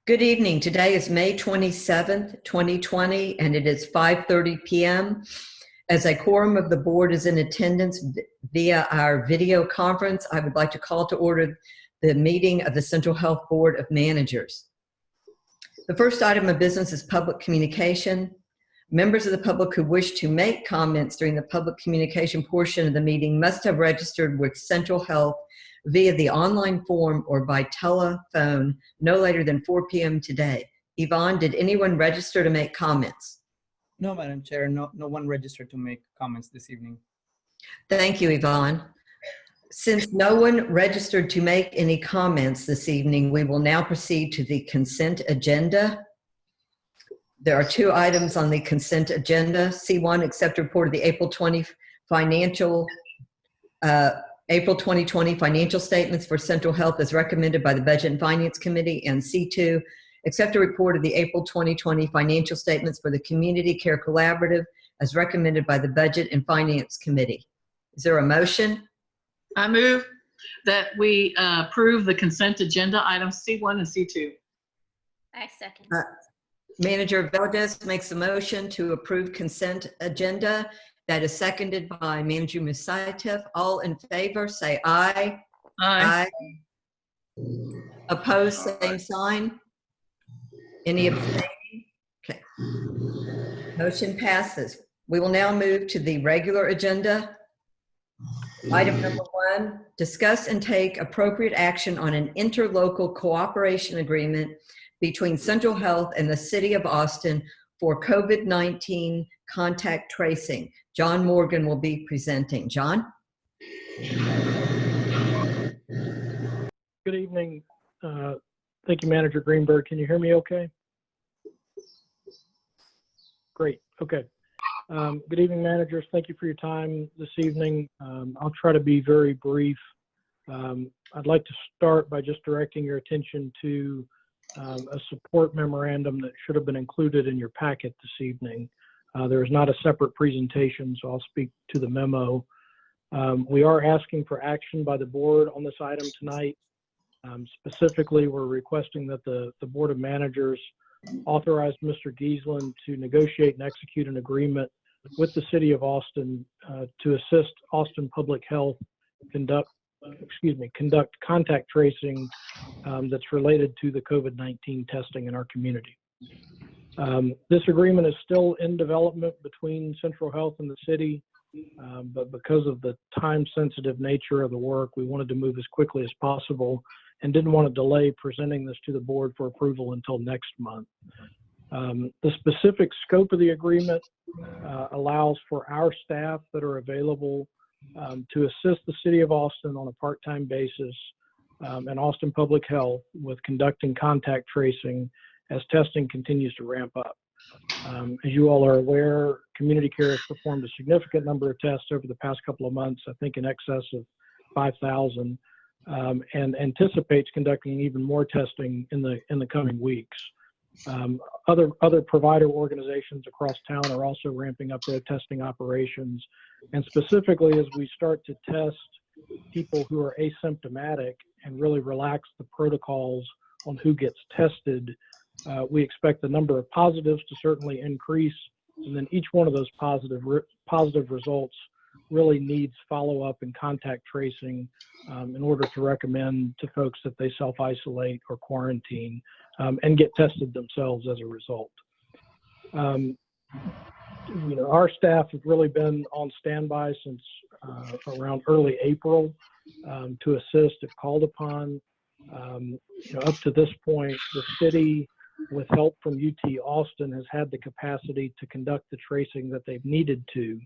Good evening. Today is May 27th, 2020, and it is 5:30 p.m. As a quorum of the board is in attendance via our video conference, I would like to call to order the meeting of the Central Health Board of Managers. The first item of business is public communication. Members of the public who wish to make comments during the public communication portion of the meeting must have registered with Central Health via the online form or by telephone no later than 4 p.m. today. Yvonne, did anyone register to make comments? No, Madam Chair, no one registered to make comments this evening. Thank you, Yvonne. Since no one registered to make any comments this evening, we will now proceed to the consent agenda. There are two items on the consent agenda. C1, accept report of the April 2020 financial statements for Central Health as recommended by the Budget and Finance Committee, and C2, accept a report of the April 2020 financial statements for the Community Care Collaborative as recommended by the Budget and Finance Committee. Is there a motion? I move that we approve the consent agenda items C1 and C2. I second. Manager Valdez makes a motion to approve consent agenda. That is seconded by Manager Musaitif. All in favor, say aye. Aye. Opposed, same sign. Any abstaining? Okay. Motion passes. We will now move to the regular agenda. Item number 1, discuss and take appropriate action on an interlocal cooperation agreement between Central Health and the City of Austin for COVID-19 contact tracing. John Morgan will be presenting. John? Good evening. Thank you, Manager Greenberg. Can you hear me okay? Great. Okay. Good evening, managers. Thank you for your time this evening. I'll try to be very brief. I'd like to start by just directing your attention to a support memorandum that should have been included in your packet this evening. There is not a separate presentation, so I'll speak to the memo. We are asking for action by the board on this item tonight. Specifically, we're requesting that the Board of Managers authorize Mr. Giesland to negotiate and execute an agreement with the City of Austin to assist Austin Public Health conduct contact tracing that's related to the COVID-19 testing in our community. This agreement is still in development between Central Health and the city, but because of the time-sensitive nature of the work, we wanted to move as quickly as possible and didn't want to delay presenting this to the board for approval until next month. The specific scope of the agreement allows for our staff that are available to assist the City of Austin on a part-time basis and Austin Public Health with conducting contact tracing as testing continues to ramp up. As you all are aware, Community Care has performed a significant number of tests over the past couple of months, I think in excess of 5,000, and anticipates conducting even more testing in the coming weeks. Other provider organizations across town are also ramping up their testing operations, and specifically as we start to test people who are asymptomatic and really relax the protocols on who gets tested, we expect the number of positives to certainly increase, and then each one of those positive results really needs follow-up and contact tracing in order to recommend to folks that they self-isolate or quarantine and get tested themselves as a result. Our staff have really been on standby since around early April to assist if called upon. Up to this point, the city, with help from UT Austin, has had the capacity to conduct the tracing that they've needed to.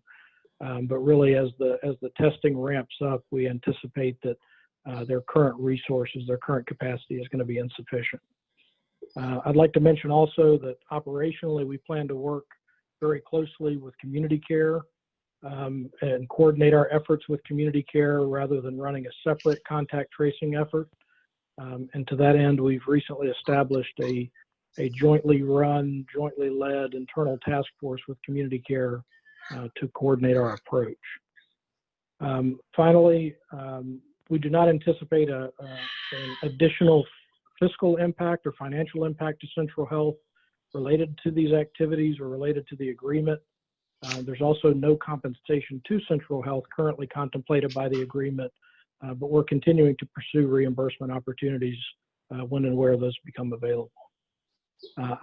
But really, as the testing ramps up, we anticipate that their current resources, their current capacity is going to be insufficient. I'd like to mention also that operationally, we plan to work very closely with Community Care and coordinate our efforts with Community Care rather than running a separate contact tracing effort. And to that end, we've recently established a jointly run, jointly led internal task force with Community Care to coordinate our approach. Finally, we do not anticipate an additional fiscal impact or financial impact to Central Health related to these activities or related to the agreement. There's also no compensation to Central Health currently contemplated by the agreement, but we're continuing to pursue reimbursement opportunities when and where those become available.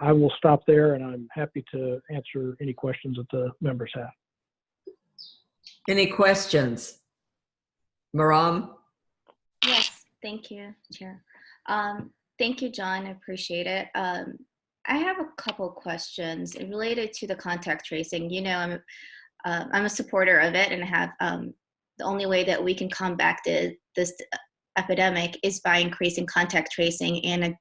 I will stop there, and I'm happy to answer any questions that the members have. Any questions? Maram? Yes, thank you, Chair. Thank you, John. I appreciate it. I have a couple questions related to the contact tracing. You know, I'm a supporter of it, and I have the only way that we can combat this epidemic is by increasing contact tracing and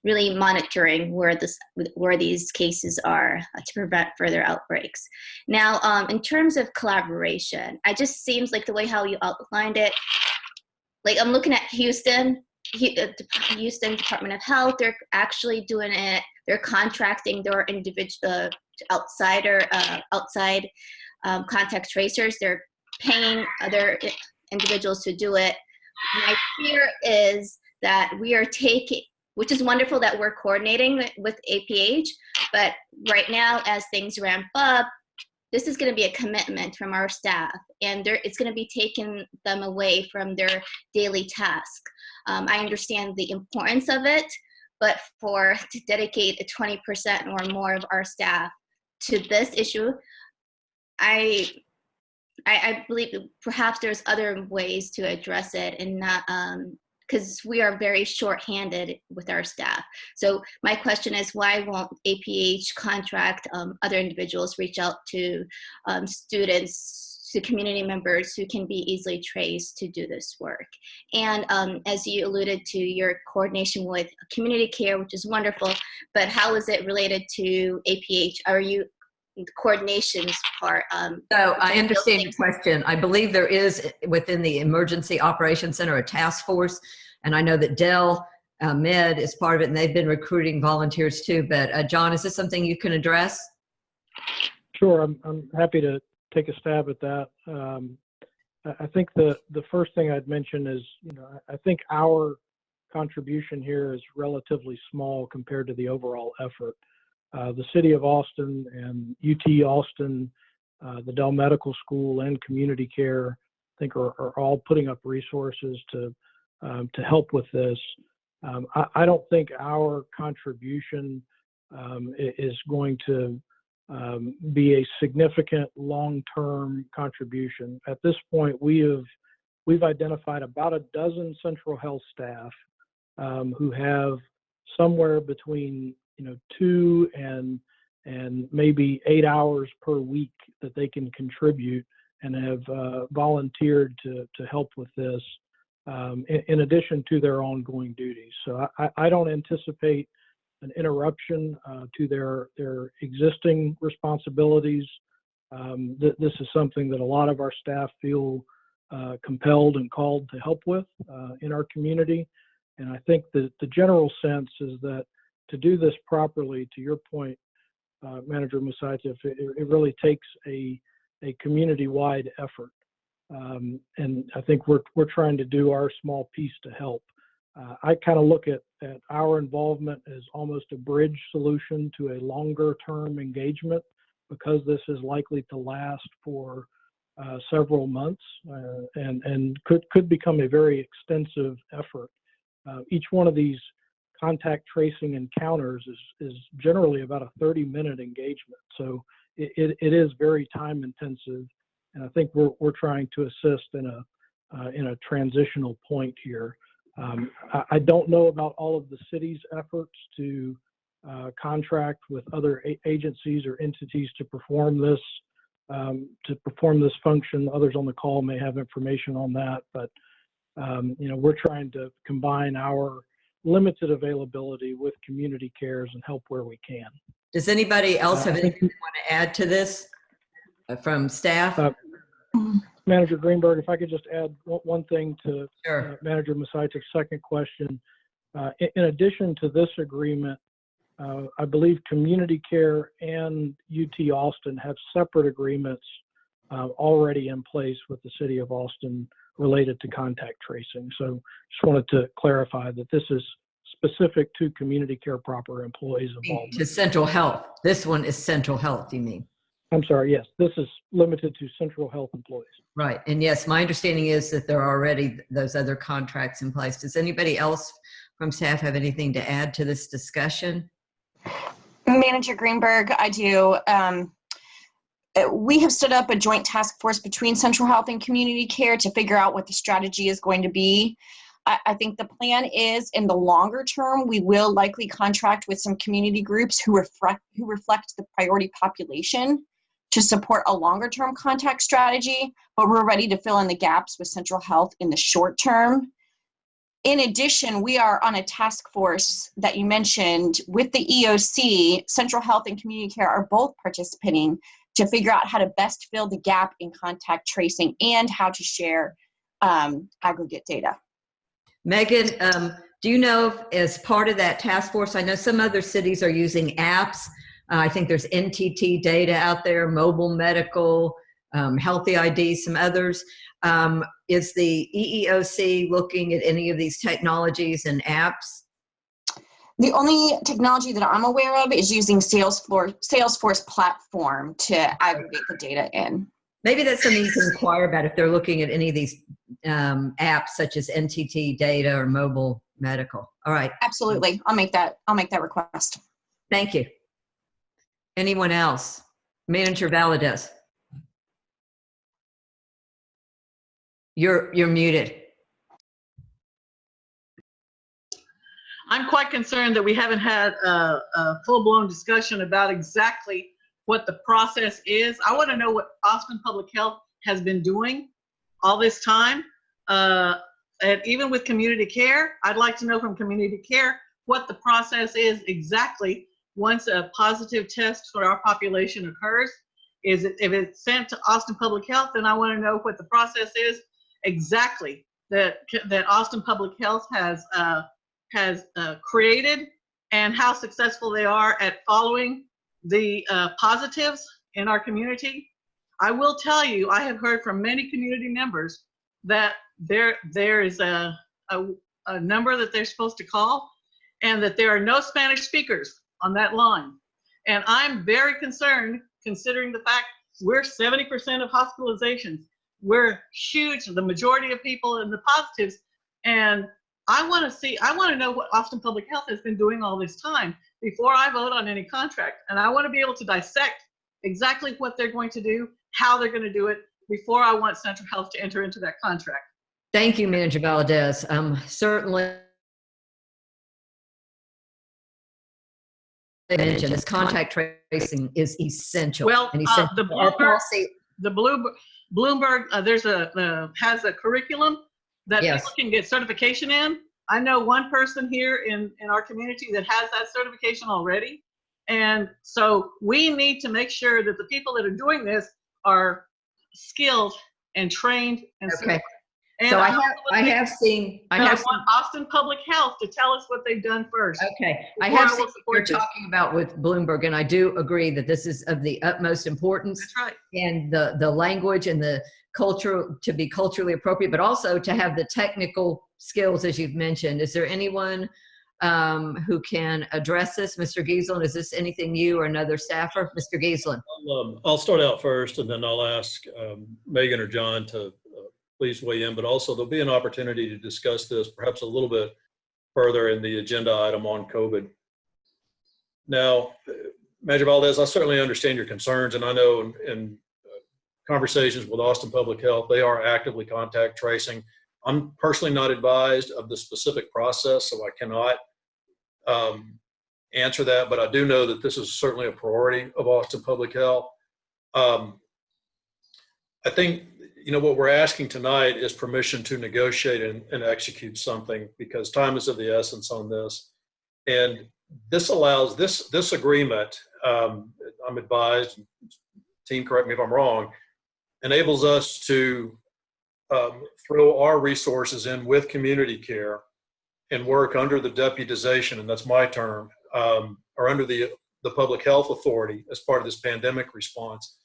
really monitoring where these cases are to prevent further outbreaks. Now, in terms of collaboration, it just seems like the way how you outlined it, like I'm looking at Houston Department of Health, they're actually doing it. They're contracting their individual outside contact tracers. They're paying other individuals to do it. My fear is that we are taking, which is wonderful that we're coordinating with APH, but right now as things ramp up, this is going to be a commitment from our staff, and it's going to be taking them away from their daily task. I understand the importance of it, but to dedicate 20% or more of our staff to this issue, I believe perhaps there's other ways to address it, and not because we are very short-handed with our staff. So my question is, why won't APH contract other individuals, reach out to students, to community members who can be easily traced to do this work? And as you alluded to, your coordination with community care, which is wonderful, but how is it related to APH? Are you the coordinations part? So I understand your question. I believe there is within the Emergency Operations Center a task force, and I know that Dell Med is part of it, and they've been recruiting volunteers too. But John, is this something you can address? Sure, I'm happy to take a stab at that. I think the first thing I'd mention is, you know, I think our contribution here is relatively small compared to the overall effort. The City of Austin and UT Austin, the Dell Medical School, and Community Care, I think are all putting up resources to help with this. I don't think our contribution is going to be a significant long-term contribution. At this point, we've identified about a dozen Central Health staff who have somewhere between 2 and maybe 8 hours per week that they can contribute, and have volunteered to help with this in addition to their ongoing duties. So I don't anticipate an interruption to their existing responsibilities. This is something that a lot of our staff feel compelled and called to help with in our community. And I think that the general sense is that to do this properly, to your point, Manager Musaitif, it really takes a community-wide effort. And I think we're trying to do our small piece to help. I kind of look at our involvement as almost a bridge solution to a longer-term engagement, because this is likely to last for several months and could become a very extensive effort. Each one of these contact tracing encounters is generally about a 30-minute engagement. So it is very time intensive, and I think we're trying to assist in a transitional point here. I don't know about all of the city's efforts to contract with other agencies or entities to perform this function. Others on the call may have information on that, but we're trying to combine our limited availability with community cares and help where we can. Does anybody else have anything they want to add to this from staff? Manager Greenberg, if I could just add one thing to Sure. Manager Musaitif's second question. In addition to this agreement, I believe Community Care and UT Austin have separate agreements already in place with the City of Austin related to contact tracing. So just wanted to clarify that this is specific to community care proper employees involvement. To central health. This one is central health, you mean? I'm sorry, yes, this is limited to central health employees. Right. And yes, my understanding is that there are already those other contracts in place. Does anybody else from staff have anything to add to this discussion? Manager Greenberg, I do. We have stood up a joint task force between central health and community care to figure out what the strategy is going to be. I think the plan is, in the longer term, we will likely contract with some community groups who reflect the priority population to support a longer term contact strategy, but we're ready to fill in the gaps with central health in the short term. In addition, we are on a task force that you mentioned with the EOC. Central health and community care are both participating to figure out how to best fill the gap in contact tracing and how to share aggregate data. Megan, do you know if, as part of that task force, I know some other cities are using apps. I think there's NTT data out there, mobile medical, healthy ID, some others. Is the EEOC looking at any of these technologies and apps? The only technology that I'm aware of is using Salesforce platform to aggregate the data in. Maybe that's something you can inquire about if they're looking at any of these apps such as NTT data or mobile medical. All right. Absolutely. I'll make that request. Thank you. Anyone else? Manager Valadez. You're muted. I'm quite concerned that we haven't had a full-blown discussion about exactly what the process is. I want to know what Austin Public Health has been doing all this time. And even with community care, I'd like to know from community care what the process is exactly once a positive test for our population occurs. If it's sent to Austin Public Health, then I want to know what the process is exactly that Austin Public Health has created, and how successful they are at following the positives in our community. I will tell you, I have heard from many community members that there is a number that they're supposed to call, and that there are no Spanish speakers on that line. And I'm very concerned, considering the fact we're 70% of hospitalizations. We're huge, the majority of people in the positives. And I want to know what Austin Public Health has been doing all this time before I vote on any contract. And I want to be able to dissect exactly what they're going to do, how they're going to do it, before I want Central Health to enter into that contract. Thank you, Manager Valadez. Certainly, mentioned this contact tracing is essential. Well, and essential the for our Bloomberg, policy. Bloomberg, has a curriculum that Yes. people can get certification in. I know one person here in our community that has that certification already. And so we need to make sure that the people that are doing this are skilled and trained and Okay. certified. And So I want Austin Public Health to tell us what they've done first. Okay, I Before have I seen will what you're support this. talking about with Bloomberg, and I do agree that this is of the utmost importance. That's right. And the language and the culture to be culturally appropriate, but also to have the technical skills, as you've mentioned. Is there anyone who can address this? Mr. Giesland, is this anything you or another staffer? Mr. Giesland. I'll start out first, and then I'll ask Megan or John to please weigh in, but also there'll be an opportunity to discuss this perhaps a little bit further in the agenda item on COVID. Now, Manager Valdez, I certainly understand your concerns, and I know in conversations with Austin Public Health, they are actively contact tracing. I'm personally not advised of the specific process, so I cannot answer that, but I do know that this is certainly a priority of Austin Public Health. I think, what we're asking tonight is permission to negotiate and execute something, because time is of the essence on this. And this allows this agreement, I'm advised, team correct me if I'm wrong, enables us to throw our resources in with community care and work under the deputization, and that's my term, or under the public health authority as part of this pandemic response.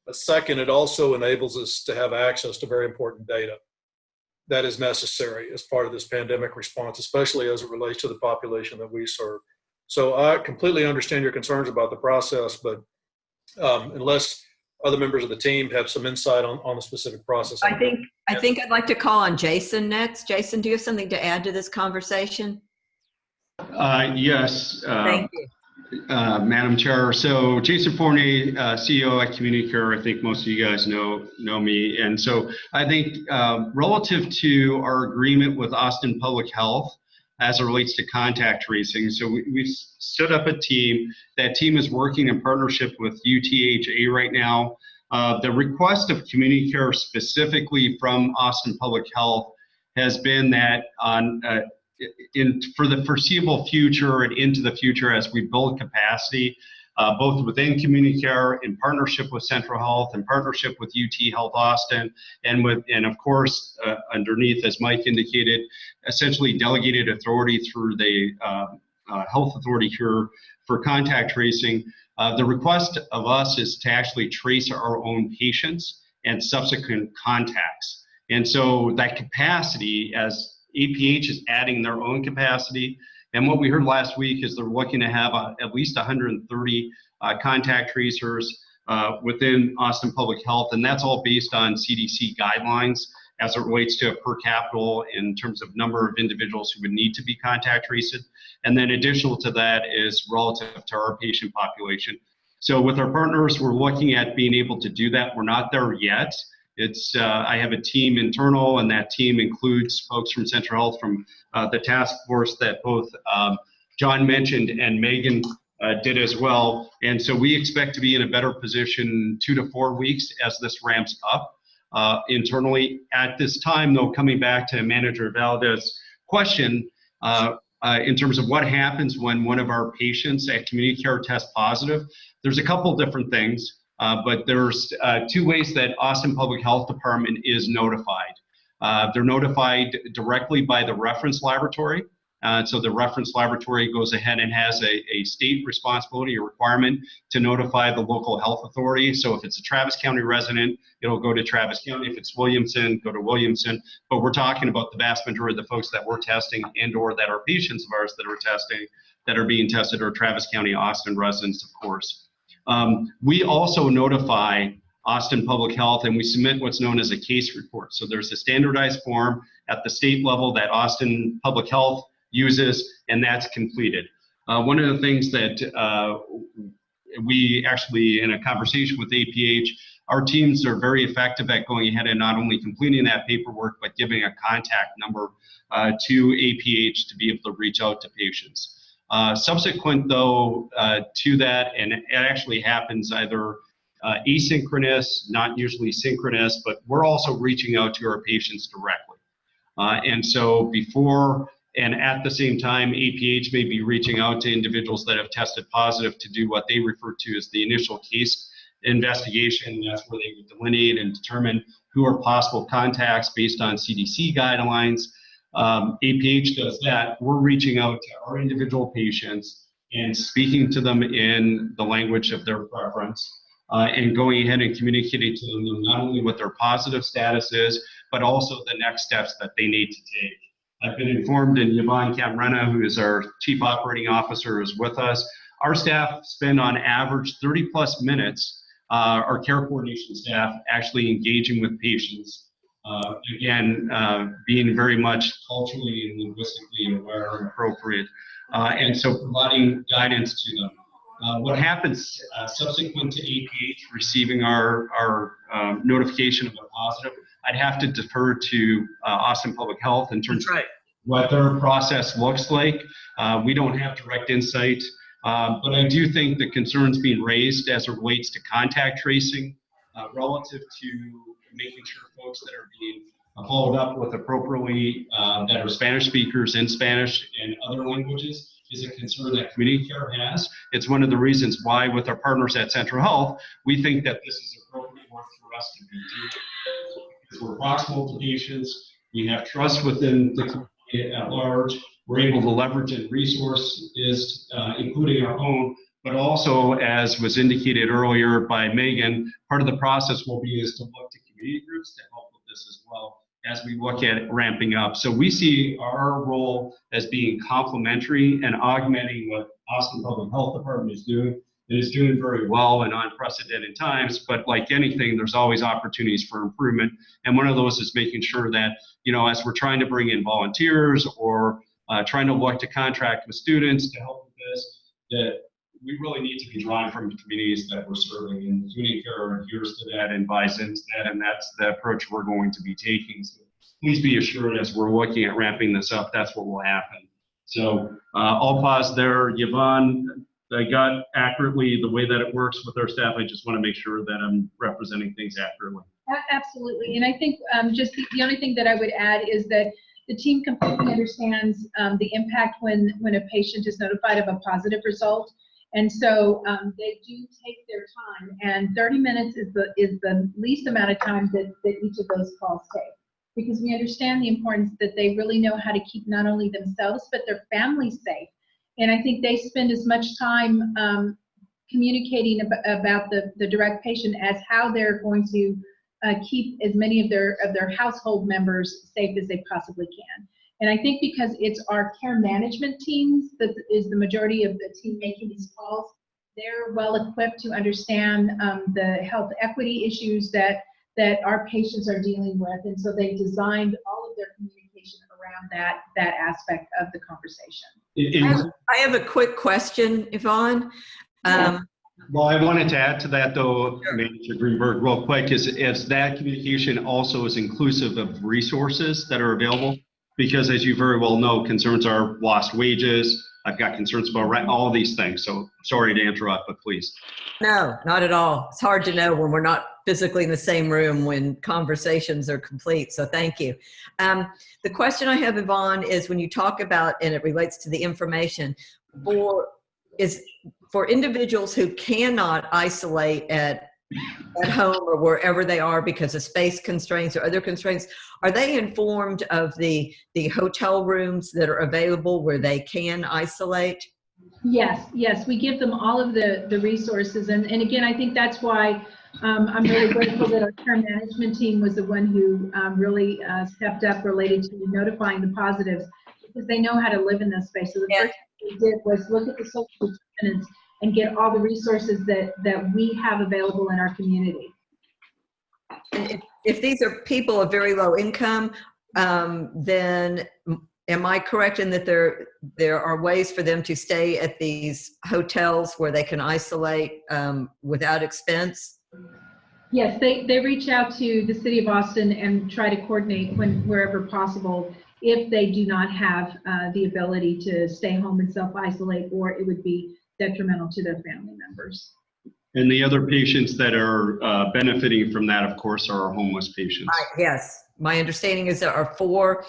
But second, it also enables us to have access to very important data that is necessary as part of this pandemic response, especially as it relates to the population that we serve. So I completely understand your concerns about the process, but unless other members of the team have some insight on the specific process. I think I'd like to call on Jason next. Jason, do you have something to add to this conversation? Yes, Thank you. Madam Chair. So Jason Fournier, CEO at Community Care. I think most of you guys know me. And so I think relative to our agreement with Austin Public Health as it relates to contact tracing, so we've stood up a team. That team is working in partnership with UTHA right now. The request of Community Care specifically from Austin Public Health has been that for the foreseeable future and into the future, as we build capacity, both within Community Care, in partnership with Central Health, in partnership with UT Health Austin, and of course underneath, as Mike indicated, essentially delegated authority through the health authority here for contact tracing. The request of us is to actually trace our own patients and subsequent contacts. And so that capacity, as APH is adding their own capacity, and what we heard last week is they're looking to have at least 130 contact tracers within Austin Public Health, and that's all based on CDC guidelines as it relates to per capita in terms of number of individuals who would need to be contact traced. And then additional to that is relative to our patient population. So with our partners, we're looking at being able to do that. We're not there yet. I have a team internal, and that team includes folks from Central Health, from the task force that both John mentioned and Megan did as well. And so we expect to be in a better position 2 to 4 weeks as this ramps up internally. At this time, though, coming back to Manager Valdez's question, in terms of what happens when one of our patients at Community Care tests positive, there's a couple different things. But there's 2 ways that Austin Public Health Department is notified. They're notified directly by the reference laboratory. So the reference laboratory goes ahead and has a state responsibility or requirement to notify the local health authority. So if it's a Travis County resident, it'll go to Travis County. If it's Williamson, go to Williamson. But we're talking about the vast majority of the folks that we're testing and or that are patients of ours that are testing, that are being tested, are Travis County, Austin residents, of course. We also notify Austin Public Health, and we submit what's known as a case report. So there's a standardized form at the state level that Austin Public Health uses, and that's completed. One of the things that we actually, in a conversation with APH, our teams are very effective at going ahead and not only completing that paperwork, but giving a contact number to APH to be able to reach out to patients. Subsequent, though, to that, and it actually happens either asynchronous, not usually synchronous, but we're also reaching out to our patients directly. And so before and at the same time, APH may be reaching out to individuals that have tested positive to do what they refer to as the initial case investigation. That's where they would delineate and determine who are possible contacts based on CDC guidelines. APH does that. We're reaching out to our individual patients and speaking to them in the language of their preference, and going ahead and communicating to them not only what their positive status is, but also the next steps that they need to take. I've been informed, and Yvonne Camarena, who is our Chief Operating Officer, is with us. Our staff spend on average 30 plus minutes, our care coordination staff, actually engaging with patients. Again, being very much culturally and linguistically aware and appropriate, and so providing guidance to them. What happens subsequent to APH receiving our notification of a positive, I'd have to defer to Austin Public Health in terms of what their process looks like. We don't have direct insight, but I do think the concerns being raised as it relates to contact tracing relative to making sure folks that are being followed up with appropriately that are Spanish speakers in Spanish and other languages is a concern that Community Care has. It's one of the reasons why with our partners at Central Health, we think that this is appropriate work for us to be doing. Because we're proximal to patients, we have trust within the community at large, we're able to leverage and resources, including our own, but also, as was indicated earlier by Megan, part of the process will be is to look to community groups to help with this as well, as we look at ramping up. So we see our role as being complementary and augmenting what Austin Public Health Department is doing. It is doing very well in unprecedented times, but like anything, there's always opportunities for improvement. And one of those is making sure that, as we're trying to bring in volunteers or trying to look to contract with students to help with this, that we really need to be drawing from the communities that we're serving, and community care adheres to that and buys into that, and that's the approach we're going to be taking. So please be assured as we're looking at ramping this up, that's what will happen. So I'll pause there. Yvonne, I got accurately the way that it works with our staff. I just want to make sure that I'm representing things accurately. Absolutely, and I think just the only thing that I would add is that the team completely understands the impact when a patient is notified of a positive result. And so they do take their time, and 30 minutes is the least amount of time that each of those calls take, because we understand the importance that they really know how to keep not only themselves but their families safe. And I think they spend as much time communicating about the direct patient as how they're going to keep as many of their household members safe as they possibly can. And I think because it's our care management teams that is the majority of the team making these calls, they're well equipped to understand the health equity issues that our patients are dealing with. And so they designed all of their communication around that aspect of the conversation. I have a quick question, Yvonne. Well, I wanted to add to that, though, Sure. Manager Greenberg, real quick, is that communication also is inclusive of resources that are available? Because as you very well know, concerns are lost wages. I've got concerns about rent, all of these things. So sorry to interrupt, but please. No, not at all. It's hard to know when we're not physically in the same room when conversations are complete. So thank you. The question I have, Yvonne, is when you talk about, and it relates to the information, for individuals who cannot isolate at home or wherever they are because of space constraints or other constraints, are they informed of the hotel rooms that are available where they can isolate? Yes, we give them all of the resources. And again, I think that's why I'm really grateful that our care management team was the one who really stepped up related to notifying the positives, because they know how to live in this space. So the first thing we did was look at the social determinants and get all the resources that we have available in our community. And if these are people of very low income, then am I correct in that there are ways for them to stay at these hotels where they can isolate without expense? Yes, they reach out to the City of Austin and try to coordinate wherever possible if they do not have the ability to stay home and self-isolate, or it would be detrimental to their family members. And the other patients that are benefiting from that, of course, are our homeless patients. Yes, my understanding is there are 4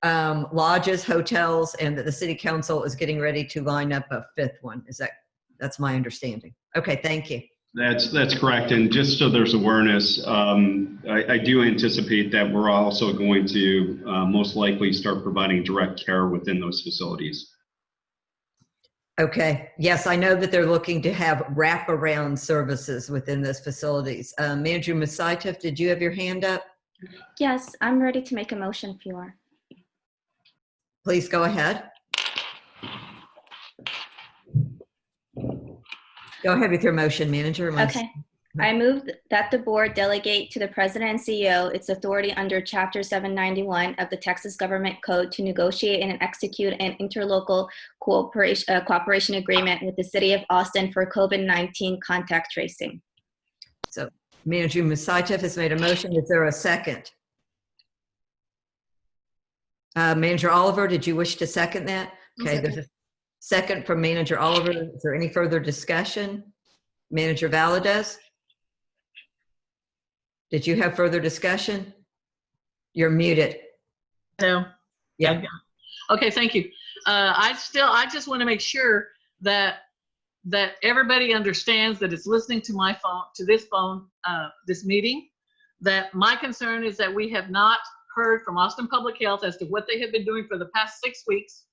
lodges, hotels, and that the City Council is getting ready to line up a 5th one. That's my understanding. Okay, thank you. That's correct. And just so there's awareness, I do anticipate that we're also going to most likely start providing direct care within those facilities. Okay. Yes, I know that they're looking to have wraparound services within those facilities. Manager Musaitov, did you have your hand up? Yes, I'm ready to make a motion if you are. Please go ahead. Go ahead with your motion, Manager. Okay. I move that the board delegate to the president and CEO its authority under Chapter 791 of the Texas Government Code to negotiate and execute an interlocal cooperation agreement with the City of Austin for COVID-19 contact tracing. So Manager Musaitov has made a motion. Is there a second? Manager Oliver, did you wish to second that? Okay, there's a second from Manager Oliver. Is there any further discussion? Manager Valadez? Did you have further discussion? You're muted. No. Yeah. Okay, thank you. I just want to make sure that everybody understands that it's listening to my phone, to this phone, this meeting, that my concern is that we have not heard from Austin Public Health as to what they have been doing for the past 6 weeks.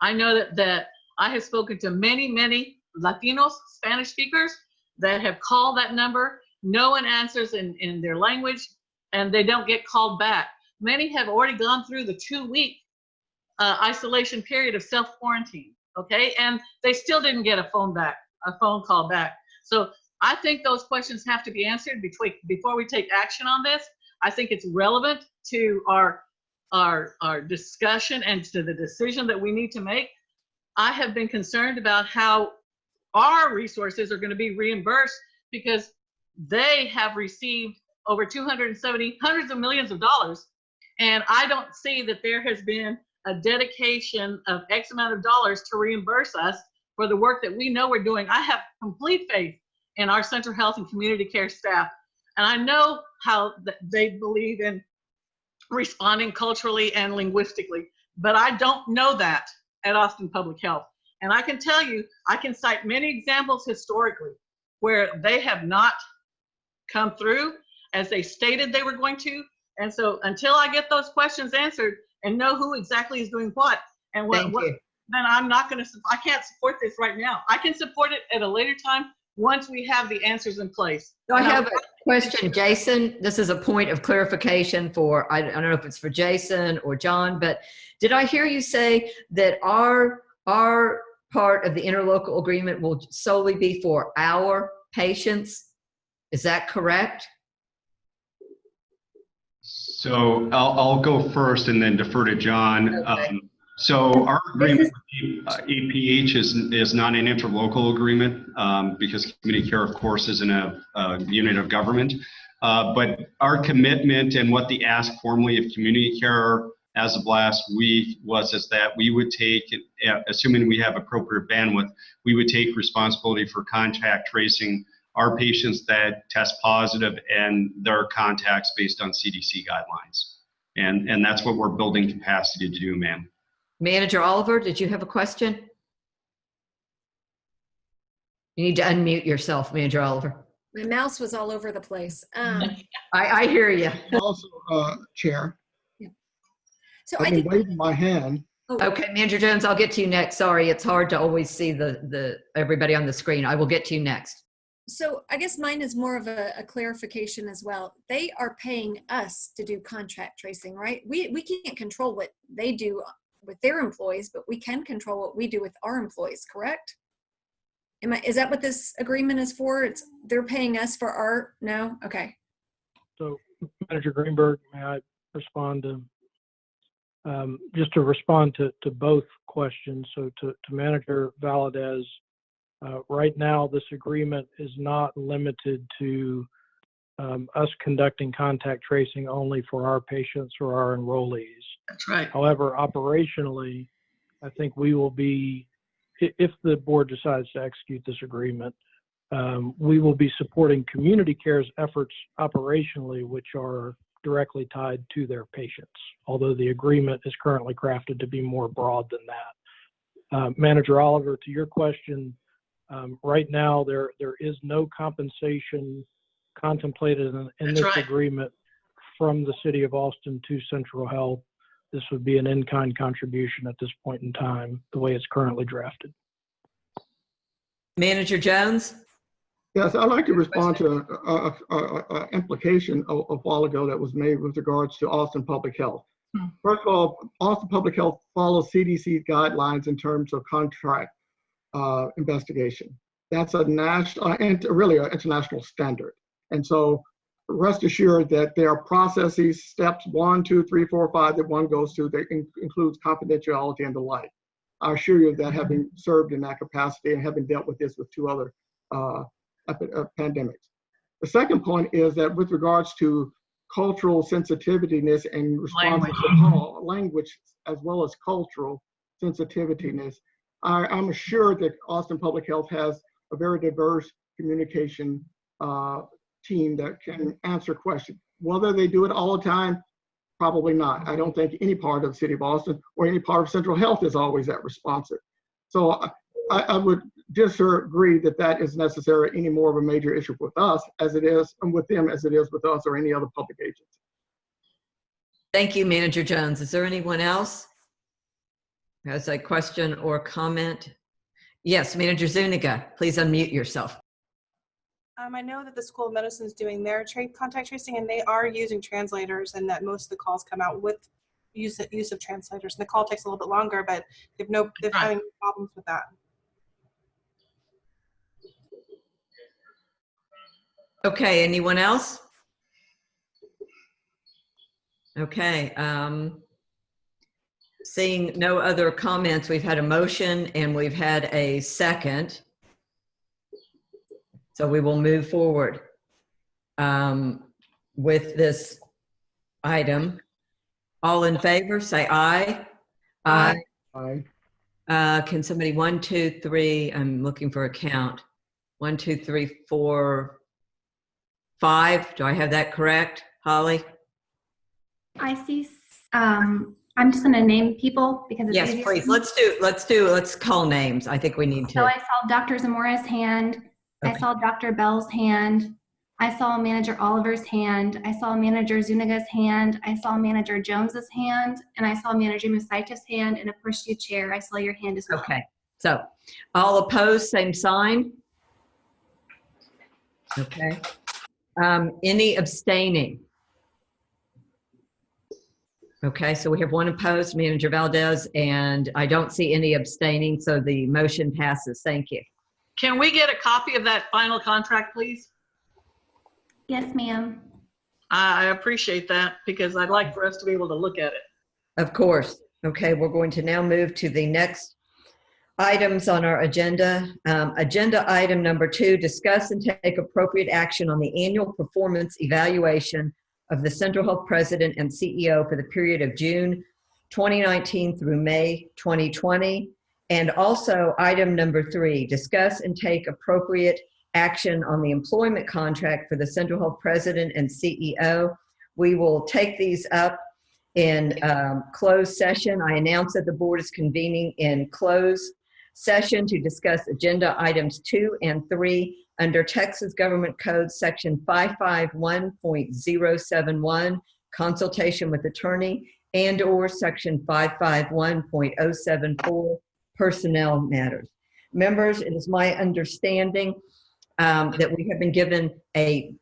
I know that I have spoken to many Latinos, Spanish speakers, that have called that number. No one answers in their language, and they don't get called back. many have already gone through the 2-week isolation period of self-quarantine, okay? And they still didn't get a phone call back. So I think those questions have to be answered before we take action on this. I think it's relevant to our discussion and to the decision that we need to make. I have been concerned about how our resources are going to be reimbursed because they have received over 270, hundreds of millions of dollars. And I don't see that there has been a dedication of X amount of dollars to reimburse us for the work that we know we're doing. I have complete faith in our central health and community care staff. And I know how they believe in responding culturally and linguistically, but I don't know that at Austin Public Health. And I can tell you, I can cite many examples historically where they have not come through as they stated they were going to. And so until I get those questions answered and know who exactly is doing what and what, then I'm not going to, I can't support this right now. I can support it at a later time once we have the answers in place. So I have a question, Jason. This is a point of clarification for, I don't know if it's for Jason or John, but did I hear you say that our part of the interlocal agreement will solely be for our patients? Is that correct? So I'll go first and then defer to John. Okay. So our agreement with APH is not an interlocal agreement because community care, of course, isn't a unit of government. But our commitment and what the ask formally of community care as of last week is that we would take, assuming we have appropriate bandwidth, we would take responsibility for contact tracing our patients that test positive and their contacts based on CDC guidelines. And that's what we're building capacity to do, ma'am. Manager Oliver, did you have a question? You need to unmute yourself, Manager Oliver. My mouse was all over the place. I hear you. Also, Chair. Yeah. So I've been waving my hand. Okay, Manager Jones, I'll get to you next. Sorry, it's hard to always see the everybody on the screen. I will get to you next. So I guess mine is more of a clarification as well. They are paying us to do contact tracing, right? We can't control what they do with their employees, but we can control what we do with our employees, correct? Is that what this agreement is for? They're paying us for our, no? Okay. So Manager Greenberg, may I respond to, just to respond to both questions. So to Manager Valadez, right now this agreement is not limited to us conducting contact tracing only for our patients or our enrollees. That's right. However, operationally, I think we will be, if the board decides to execute this agreement, we will be supporting community care's efforts operationally, which are directly tied to their patients, although the agreement is currently crafted to be more broad than that. Manager Oliver, to your question, right now there is no compensation contemplated in this agreement from the City of Austin to Central Health. This would be an in-kind contribution at this point in time, the way it's currently drafted. Manager Jones? Yes, I'd like to respond to an implication a while ago that was made with regards to Austin Public Health. First of all, Austin Public Health follows CDC guidelines in terms of contract investigation. That's a national and really an international standard. And so rest assured that there are processes, steps 1, 2, 3, 4, 5 that one goes through that includes confidentiality and the like. I assure you that having served in that capacity and having dealt with this with 2 other pandemics. The second point is that with regards to cultural sensitiveness and responses to language as well as cultural sensitiveness, I'm assured that Austin Public Health has a very diverse communication team that can answer questions. Whether they do it all the time, probably not. I don't think any part of the City of Austin or any part of Central Health is always that responsive. So I would disagree that that is necessary any more of a major issue with us as it is, and with them as it is with us or any other public agency. Thank you, Manager Jones. Is there anyone else who has a question or comment? Yes, Manager Zuniga, please unmute yourself. I know that the School of Medicine is doing their contact tracing, and they are using translators, and that most of the calls come out with use of translators. And the call takes a little bit longer, but they're having no problems with that. Okay, anyone else? Okay, seeing no other comments, we've had a motion and we've had a second. So we will move forward with this item. All in favor, say aye. Aye. Aye. Can somebody, 1, 2, 3, I'm looking for a count. 1, 2, 3, 4, 5. Do I have that correct, Holly? I see. I'm just going to name people because it's Yes, easier. please. Let's call names. I think we need to. So I saw Dr. Zamora's hand. Okay. I saw Dr. Bell's hand. I saw Manager Oliver's hand. I saw Manager Zuniga's hand. I saw Manager Jones's hand, and I saw Manager Musaitis' hand. And of course, you, Chair, I saw your hand as well. Okay. So all opposed, same sign. Okay. Any abstaining? Okay, so we have 1 opposed, Manager Valdez, and I don't see any abstaining, so the motion passes. Thank you. Can we get a copy of that final contract, please? Yes, ma'am. I appreciate that because I'd like for us to be able to look at it. Of course. Okay, we're going to now move to the next items on our agenda. Agenda item number 2, discuss and take appropriate action on the annual performance evaluation of the Central Health President and CEO for the period of June 2019 through May 2020. And also item number 3, discuss and take appropriate action on the employment contract for the Central Health President and CEO. We will take these up in closed session. I announce that the board is convening in closed session to discuss agenda items 2 and 3 under Texas Government Code Section 551.071, consultation with attorney, and or Section 551.074, personnel matters. Members, it is my understanding that we have been given a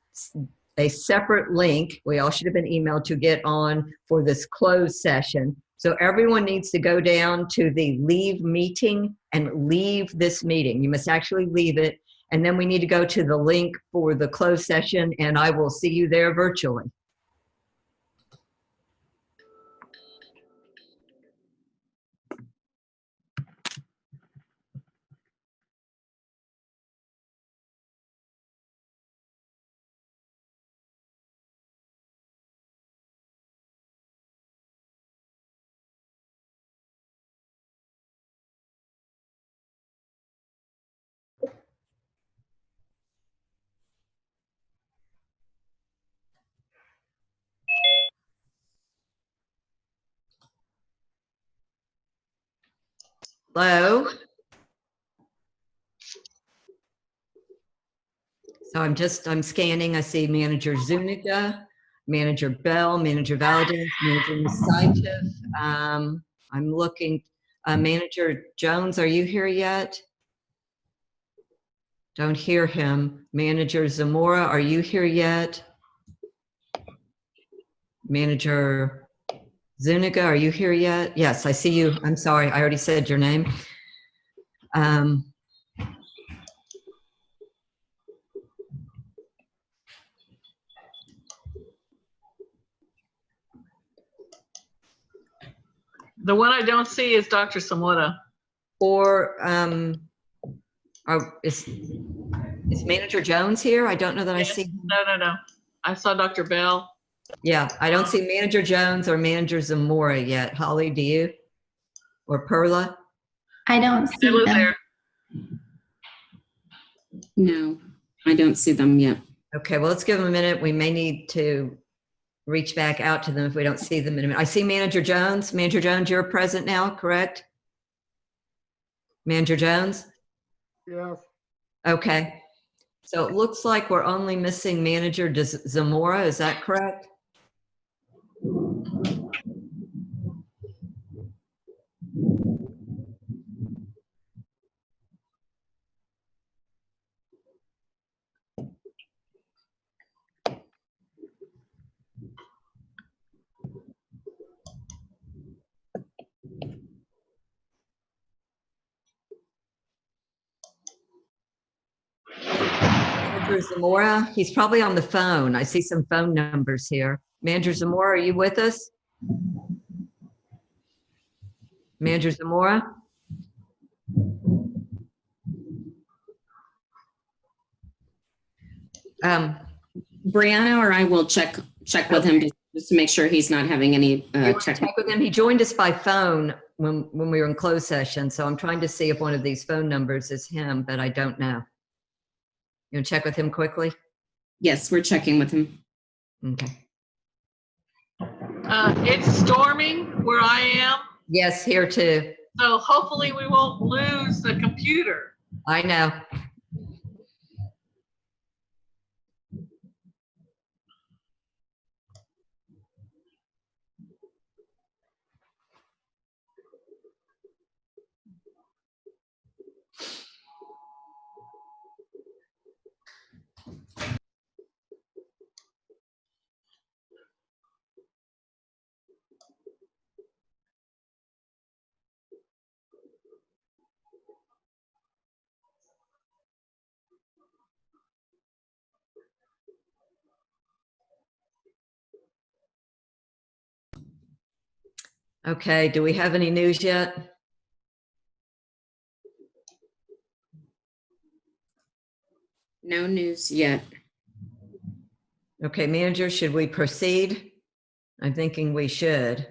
separate link. We all should have been emailed to get on for this closed session. So everyone needs to go down to the leave meeting and leave this meeting. You must actually leave it. And then we need to go to the link for the closed session, and I will see you there virtually. Hello. So I'm scanning. I see Manager Zuniga, Manager Bell, Manager Valdez, Manager Musaitis. I'm looking. Manager Jones, are you here yet? Don't hear him. Manager Zamora, are you here yet? Manager Zuniga, are you here yet? Yes, I see you. I'm sorry, I already said your name. The one I don't see is Dr. Samora. Or is Manager Jones here? I don't know that Yes. I see him. No. I saw Dr. Bell. Yeah, I don't see Manager Jones or Manager Zamora yet. Holly, do you? Or Perla? I don't see Hello them. there. No, I don't see them yet. Okay, well, let's give them a minute. We may need to reach back out to them if we don't see them in a minute. I see Manager Jones. Manager Jones, you're present now, correct? Manager Jones? Yes. Okay. So it looks like we're only missing Manager Zamora. Is that correct? Manager Zamora, he's probably on the phone. I see some phone numbers here. Manager Zamora, are you with us? Manager Zamora? Brianna or I will check with him just to make sure he's not having any Check with him. He joined us by phone when we were in closed session, so I'm trying to see if one of these phone numbers is him, but I don't know. You want to check with him quickly? Yes, we're checking with him. Okay. It's storming where I am, Yes, here too. so hopefully we won't lose the computer. I know. Okay, do we have any news yet? No news yet. Okay, manager, should we proceed? I'm thinking we should.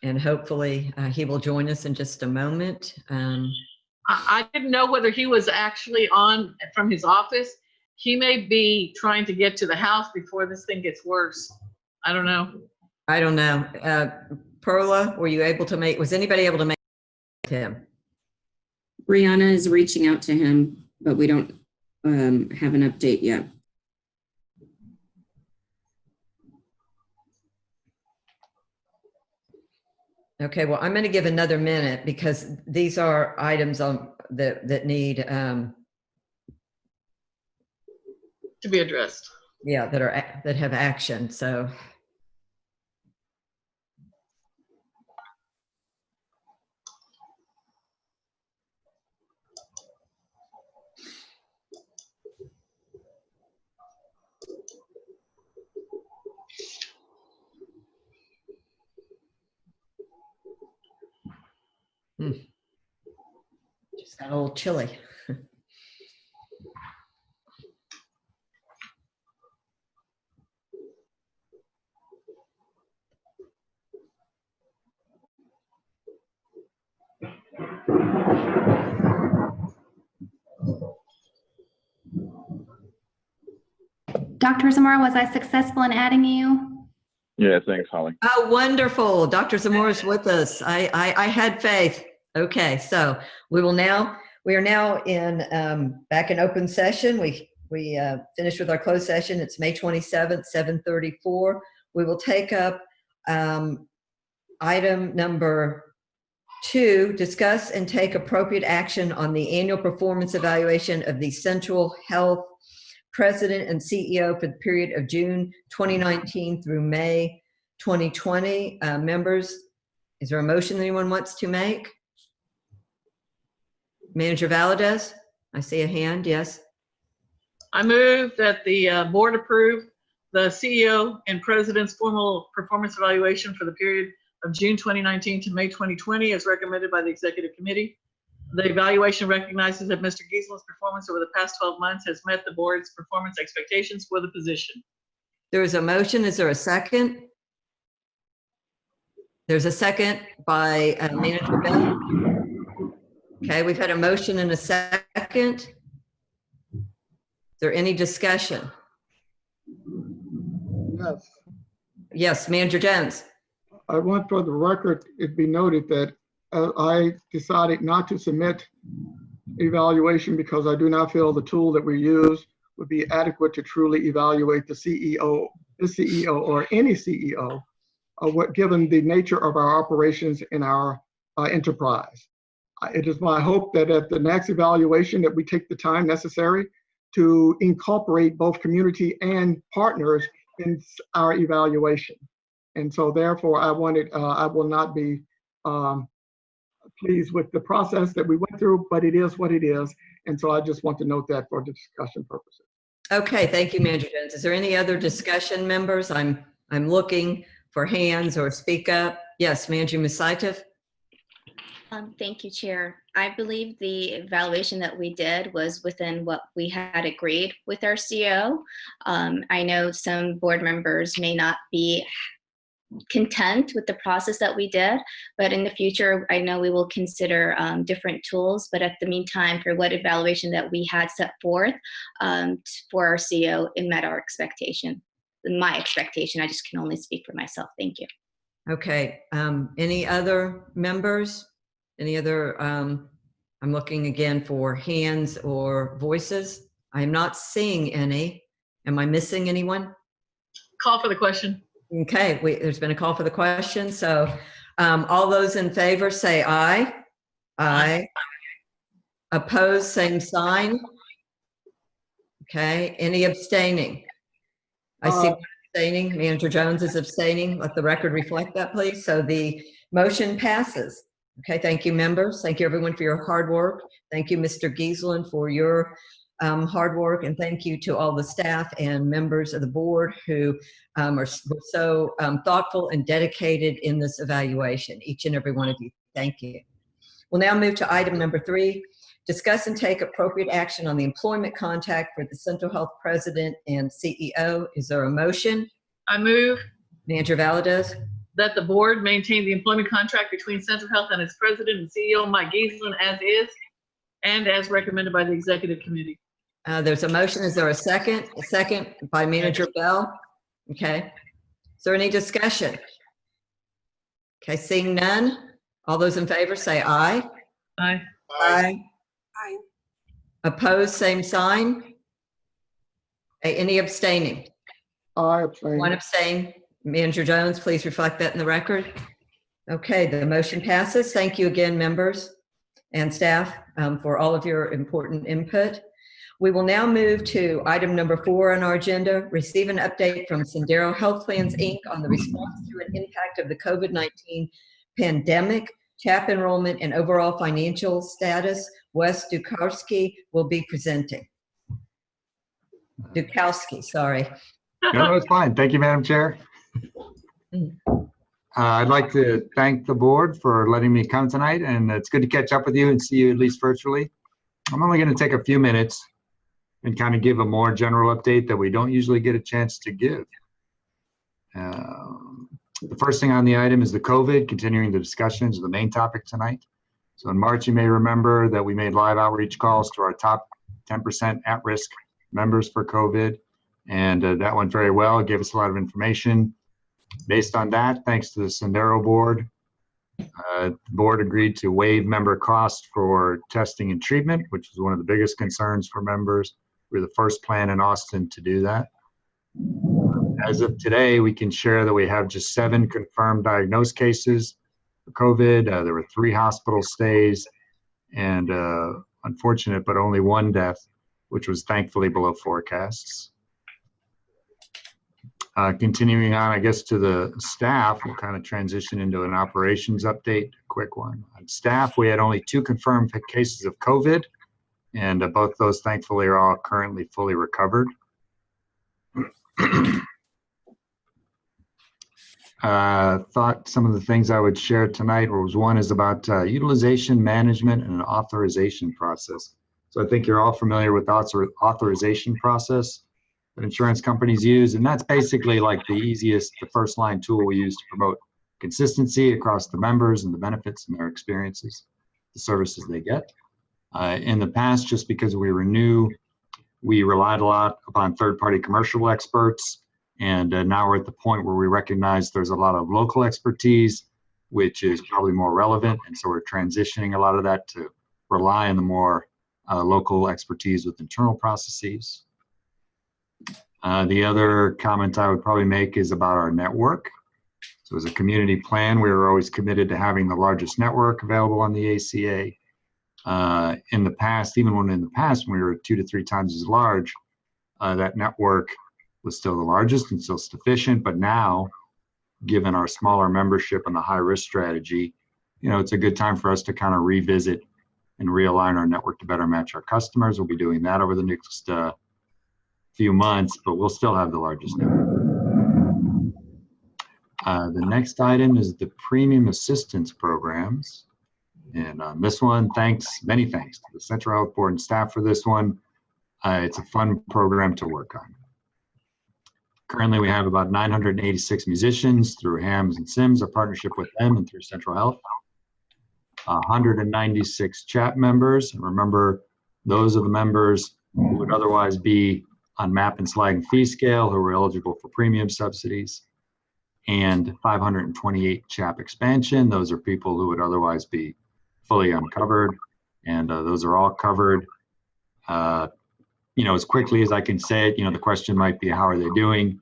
And hopefully he will join us in just a moment. I didn't know whether he was actually on from his office. He may be trying to get to the house before this thing gets worse. I don't know. I don't know. Perla, were you able to was anybody able to make him? Brianna is reaching out to him, but we don't have an update yet. Okay, well, I'm going to give another minute because these are items on that need To be addressed. yeah, that have action. So just got a little chilly. Dr. Zamora, was I successful in adding you? Yeah, thanks, Holly. Oh, wonderful. Dr. Zamora is with us. I had faith. Okay, so we are now in back in open session. We finished with our closed session. It's May 27th, 7:34. We will take up item number 2, discuss and take appropriate action on the annual performance evaluation of the Central Health President and CEO for the period of June 2019 through May 2020. Members, is there a motion anyone wants to make? Manager Valadez, I see a hand, yes. I move that the board approve the CEO and president's formal performance evaluation for the period of June 2019 to May 2020 as recommended by the executive committee. The evaluation recognizes that Mr. Giesler's performance over the past 12 months has met the board's performance expectations for the position. There is a motion. Is there a second? There's a second by Manager Bell. Okay, we've had a motion and a second. Is there any discussion? Yes. Yes, Manager Jones. I want for the record, it be noted that I decided not to submit evaluation because I do not feel the tool that we use would be adequate to truly evaluate the CEO or any CEO, given the nature of our operations in our enterprise. It is my hope that at the next evaluation that we take the time necessary to incorporate both community and partners in our evaluation. And so therefore I will not be pleased with the process that we went through, but it is what it is. And so I just want to note that for discussion purposes. Okay, thank you, Manager Jones. Is there any other discussion, members? I'm looking for hands or speak up. Yes, Manager Musaitis. Thank you, Chair. I believe the evaluation that we did was within what we had agreed with our CO. I know some board members may not be content with the process that we did, but in the future, I know we will consider different tools, but at the meantime, for what evaluation that we had set forth for our CO, it met our expectation. My expectation, I just can only speak for myself. Thank you. Okay, any other members? Any other, I'm looking again for hands or voices. I'm not seeing any. Am I missing anyone? Call for the question. Okay, there's been a call for the question. So all those in favor say aye. Aye. Opposed, same sign. Okay, any abstaining? I see one abstaining. Manager Jones is abstaining. Let the record reflect that, please. So the motion passes. Okay, thank you, members. Thank you, everyone, for your hard work. Thank you, Mr. Giesland, for your hard work. And thank you to all the staff and members of the board who were so thoughtful and dedicated in this evaluation, each and every one of you. Thank you. We'll now move to item number 3. Discuss and take appropriate action on the employment contract for the Central Health President and CEO. Is there a motion? I move Manager Valadez. that the board maintain the employment contract between Central Health and its president and CEO, Mike Giesland, as is, and as recommended by the executive committee. There's a motion. Is there a second? A second by Manager Bell. Okay. Is there any discussion? Okay, seeing none. All those in favor say aye. Aye. Aye. Aye. Opposed, same sign. Any abstaining? I abstain. One abstain. Manager Jones, please reflect that in the record. Okay, the motion passes. Thank you again, members and staff, for all of your important input. We will now move to item number 4 on our agenda, receive an update from Sendero Health Plans, Inc. on the response to an impact of the COVID-19 pandemic, CHAP enrollment, and overall financial status. Wes Dukowski will be presenting. Dukowski, sorry. No, it's fine. Thank you, Madam Chair. I'd like to thank the board for letting me come tonight, and it's good to catch up with you and see you at least virtually. I'm only going to take a few minutes and kind of give a more general update that we don't usually get a chance to give. The first thing on the item is the COVID, continuing the discussions of the main topic tonight. So in March, you may remember that we made live outreach calls to our top 10% at-risk members for COVID, and that went very well. It gave us a lot of information. Based on that, thanks to the Sendero board, the board agreed to waive member costs for testing and treatment, which is one of the biggest concerns for members. We're the first plan in Austin to do that. As of today, we can share that we have just 7 confirmed diagnosed cases for COVID. There were 3 hospital stays and unfortunate, but only 1 death, which was thankfully below forecasts. Continuing on, I guess, to the staff, we'll kind of transition into an operations update, quick one. On staff, we had only 2 confirmed cases of COVID, and both those thankfully are all currently fully recovered. Thought some of the things I would share tonight was one is about utilization management and an authorization process. So I think you're all familiar with the authorization process that insurance companies use, and that's basically like the easiest, the first line tool we use to promote consistency across the members and the benefits and their experiences, the services they get. In the past, just because we were new, we relied a lot upon third-party commercial experts, and now we're at the point where we recognize there's a lot of local expertise, which is probably more relevant, and so we're transitioning a lot of that to rely on the more local expertise with internal processes. The other comment I would probably make is about our network. So as a community plan, we were always committed to having the largest network available on the ACA. In the past, even when we were 2 to 3 times as large, that network was still the largest and still sufficient. But now, given our smaller membership and the high risk strategy, you know, it's a good time for us to kind of revisit and realign our network to better match our customers. We'll be doing that over the next few months, but we'll still have the largest network. The next item is the premium assistance programs. And on this one, many thanks to the Central Health Board and staff for this one. It's a fun program to work on. Currently, we have about 986 musicians through HAMS and SIMS, our partnership with them, and through Central Health. 196 chat members. And remember, those are the members who would otherwise be on MAP and SLAG fee scale who are eligible for premium subsidies. And 528 CHAP expansion. Those are people who would otherwise be fully uncovered. And those are all covered. As quickly as I can say it, the question might be, how are they doing?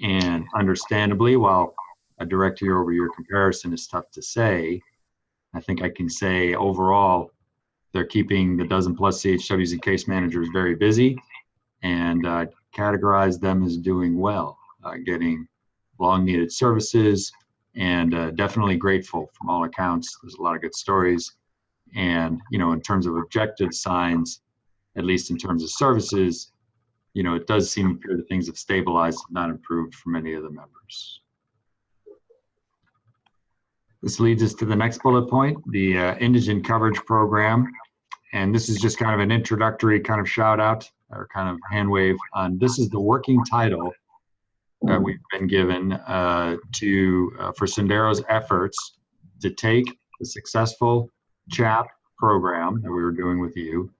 And understandably, while a direct year-over-year comparison is tough to say, I think I can say overall, they're keeping the dozen plus CHWs and case managers very busy, and categorize them as doing well, getting long-needed services, and definitely grateful from all accounts. There's a lot of good stories. And, in terms of objective signs, at least in terms of services, it does seem appear that things have stabilized, not improved for many of the members. This leads us to the next bullet point, the indigent coverage program. And this is just kind of an introductory kind of shout out or kind of hand wave on, this is the working title that we've been given for Sendero's efforts to take the successful CHAP program that we were doing with you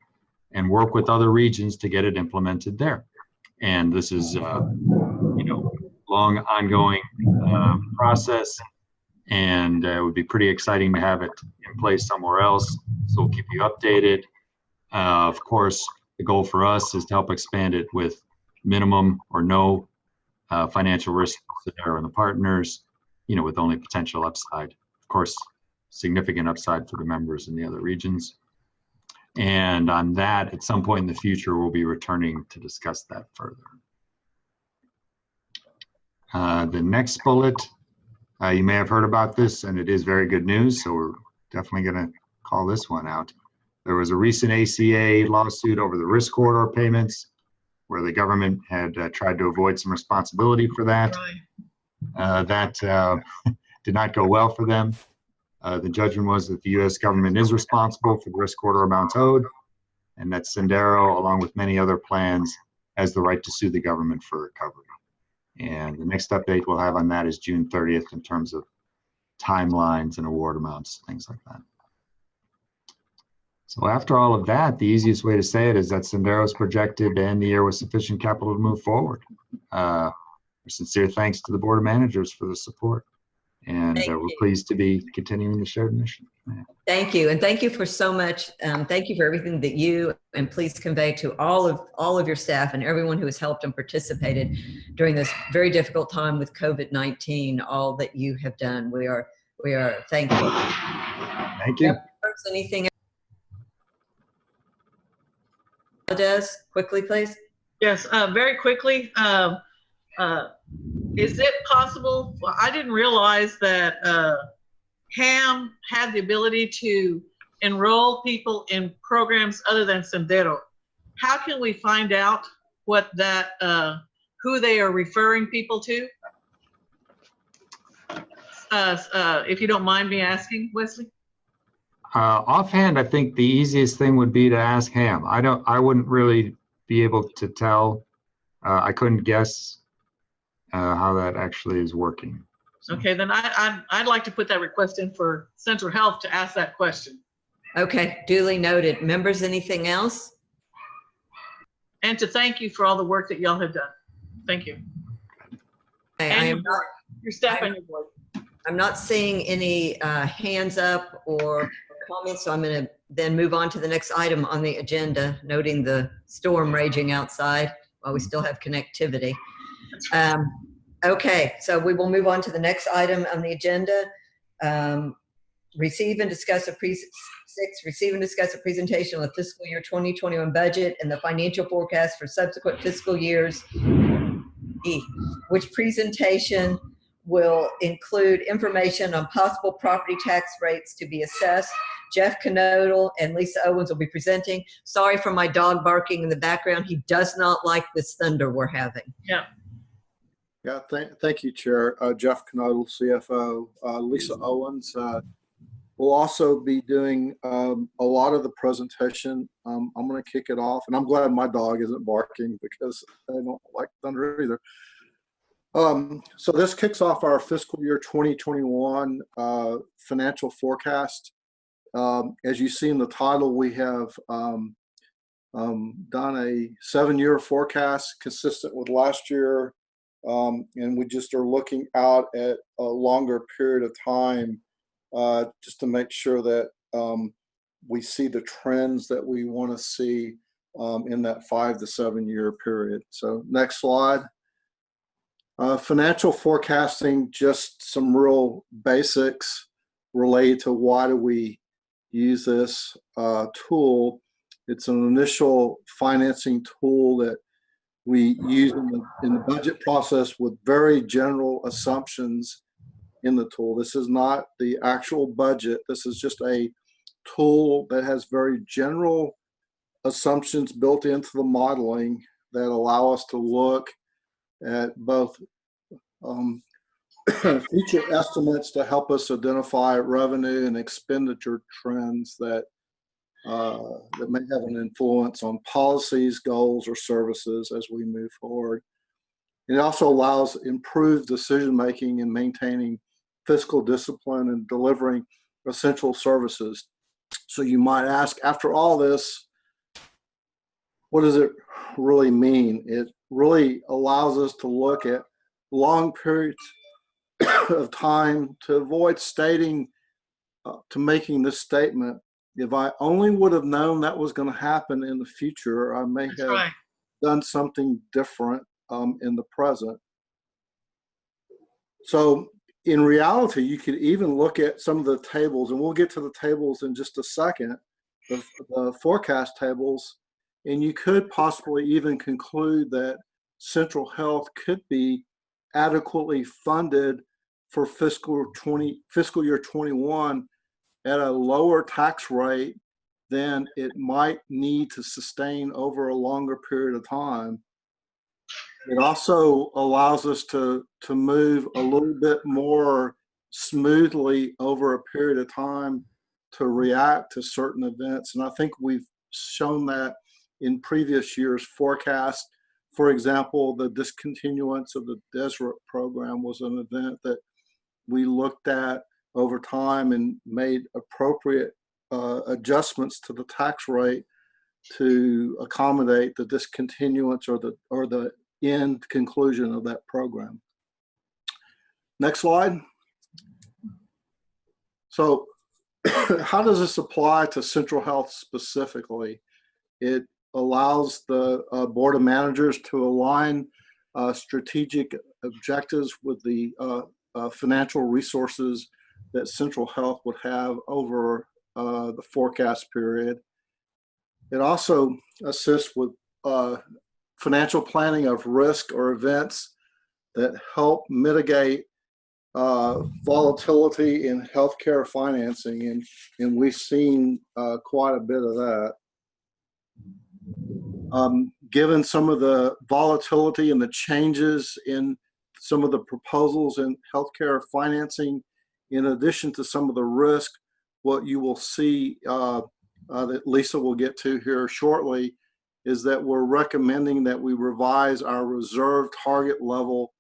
and work with other regions to get it implemented there. And this is, long ongoing process, and it would be pretty exciting to have it in place somewhere else. So we'll keep you updated. Of course, the goal for us is to help expand it with minimum or no financial risk for Sendero and the partners, with only potential upside. Of course, significant upside for the members in the other regions. And on that, at some point in the future, we'll be returning to discuss that further. The next bullet, you may have heard about this, and it is very good news, so we're definitely going to call this one out. There was a recent ACA lawsuit over the risk corridor payments, where the government had tried to avoid some responsibility for that. That did not go well for them. The judgment was that the U.S. government is responsible for the risk corridor amounts owed, and that Sendero, along with many other plans, has the right to sue the government for recovery. And the next update we'll have on that is June 30th in terms of timelines and award amounts, things like that. So after all of that, the easiest way to say it is that Sendero is projected to end the year with sufficient capital to move forward. Sincere thanks to the Board of Managers for the support. And we're pleased to be continuing the shared mission. Thank you, and thank you for so much. Thank you for everything that you, and please convey to all of your staff and everyone who has helped and participated during this very difficult time with COVID-19. All that you have done, we are thankful. Thank you. Anything else? Des, quickly, please. Yes, very quickly. Is it possible? Well, I didn't realize that HAM had the ability to enroll people in programs other than Sendero. How can we find out what that, who they are referring people to? If you don't mind me asking, Wesley. Offhand, I think the easiest thing would be to ask HAM. I wouldn't really be able to tell. I couldn't guess how that actually is working. So. Okay, then I'd like to put that request in for Central Health to ask that question. Okay, duly noted. Members, anything else? And to thank you for all the work that y'all have done. Thank you. Okay, and your staff and your board. I'm not seeing any hands up or comments, so I'm going to then move on to the next item on the agenda, noting the storm raging outside while we still have connectivity. Okay, so we will move on to the next item on the agenda. Receive and discuss a presentation on the fiscal year 2021 budget and the financial forecast for subsequent fiscal years, which presentation will include information on possible property tax rates to be assessed Jeff Knodel and Lisa Owens will be presenting. Sorry for my dog barking in the background. He does not like this thunder we're having. Yeah. Yeah, thank you, Chair. Jeff Knodel, CFO. Lisa Owens will also be doing a lot of the presentation. I'm going to kick it off, and I'm glad my dog isn't barking because I don't like thunder either. So this kicks off our fiscal year 2021 financial forecast. As you see in the title, we have done a 7-year forecast consistent with last year. And we just are looking out at a longer period of time just to make sure that we see the trends that we want to see in that 5 to 7 year period. So next slide. Financial forecasting, just some real basics related to why do we use this tool. It's an initial financing tool that we use in the budget process with very general assumptions in the tool. This is not the actual budget. This is just a tool that has very general assumptions built into the modeling that allow us to look at both future estimates to help us identify revenue and expenditure trends that may have an influence on policies, goals, or services as we move forward. It also allows improved decision-making and maintaining fiscal discipline and delivering essential services. So you might ask, after all this, what does it really mean? It really allows us to look at long periods of time to avoid stating, to making this statement. If I only would have known that was going to happen in the future, I may have done something different in the present. So in reality, you could even look at some of the tables, and we'll get to the tables in just a second, the forecast tables, and you could possibly even conclude that Central Health could be adequately funded for fiscal year 21 at a lower tax rate than it might need to sustain over a longer period of time. It also allows us to move a little bit more smoothly over a period of time to react to certain events. And I think we've shown that in previous years' forecast. For example, the discontinuance of the Deseret program was an event that we looked at over time and made appropriate adjustments to the tax rate to accommodate the discontinuance or the end conclusion of that program. Next slide. So how does this apply to Central Health specifically? It allows the Board of Managers to align strategic objectives with the financial resources that Central Health would have over the forecast period. It also assists with financial planning of risk or events that help mitigate volatility in healthcare financing, and we've seen quite a bit of that. Given some of the volatility and the changes in some of the proposals in healthcare financing, in addition to some of the risk, what you will see that Lisa will get to here shortly is that we're recommending that we revise our reserve target level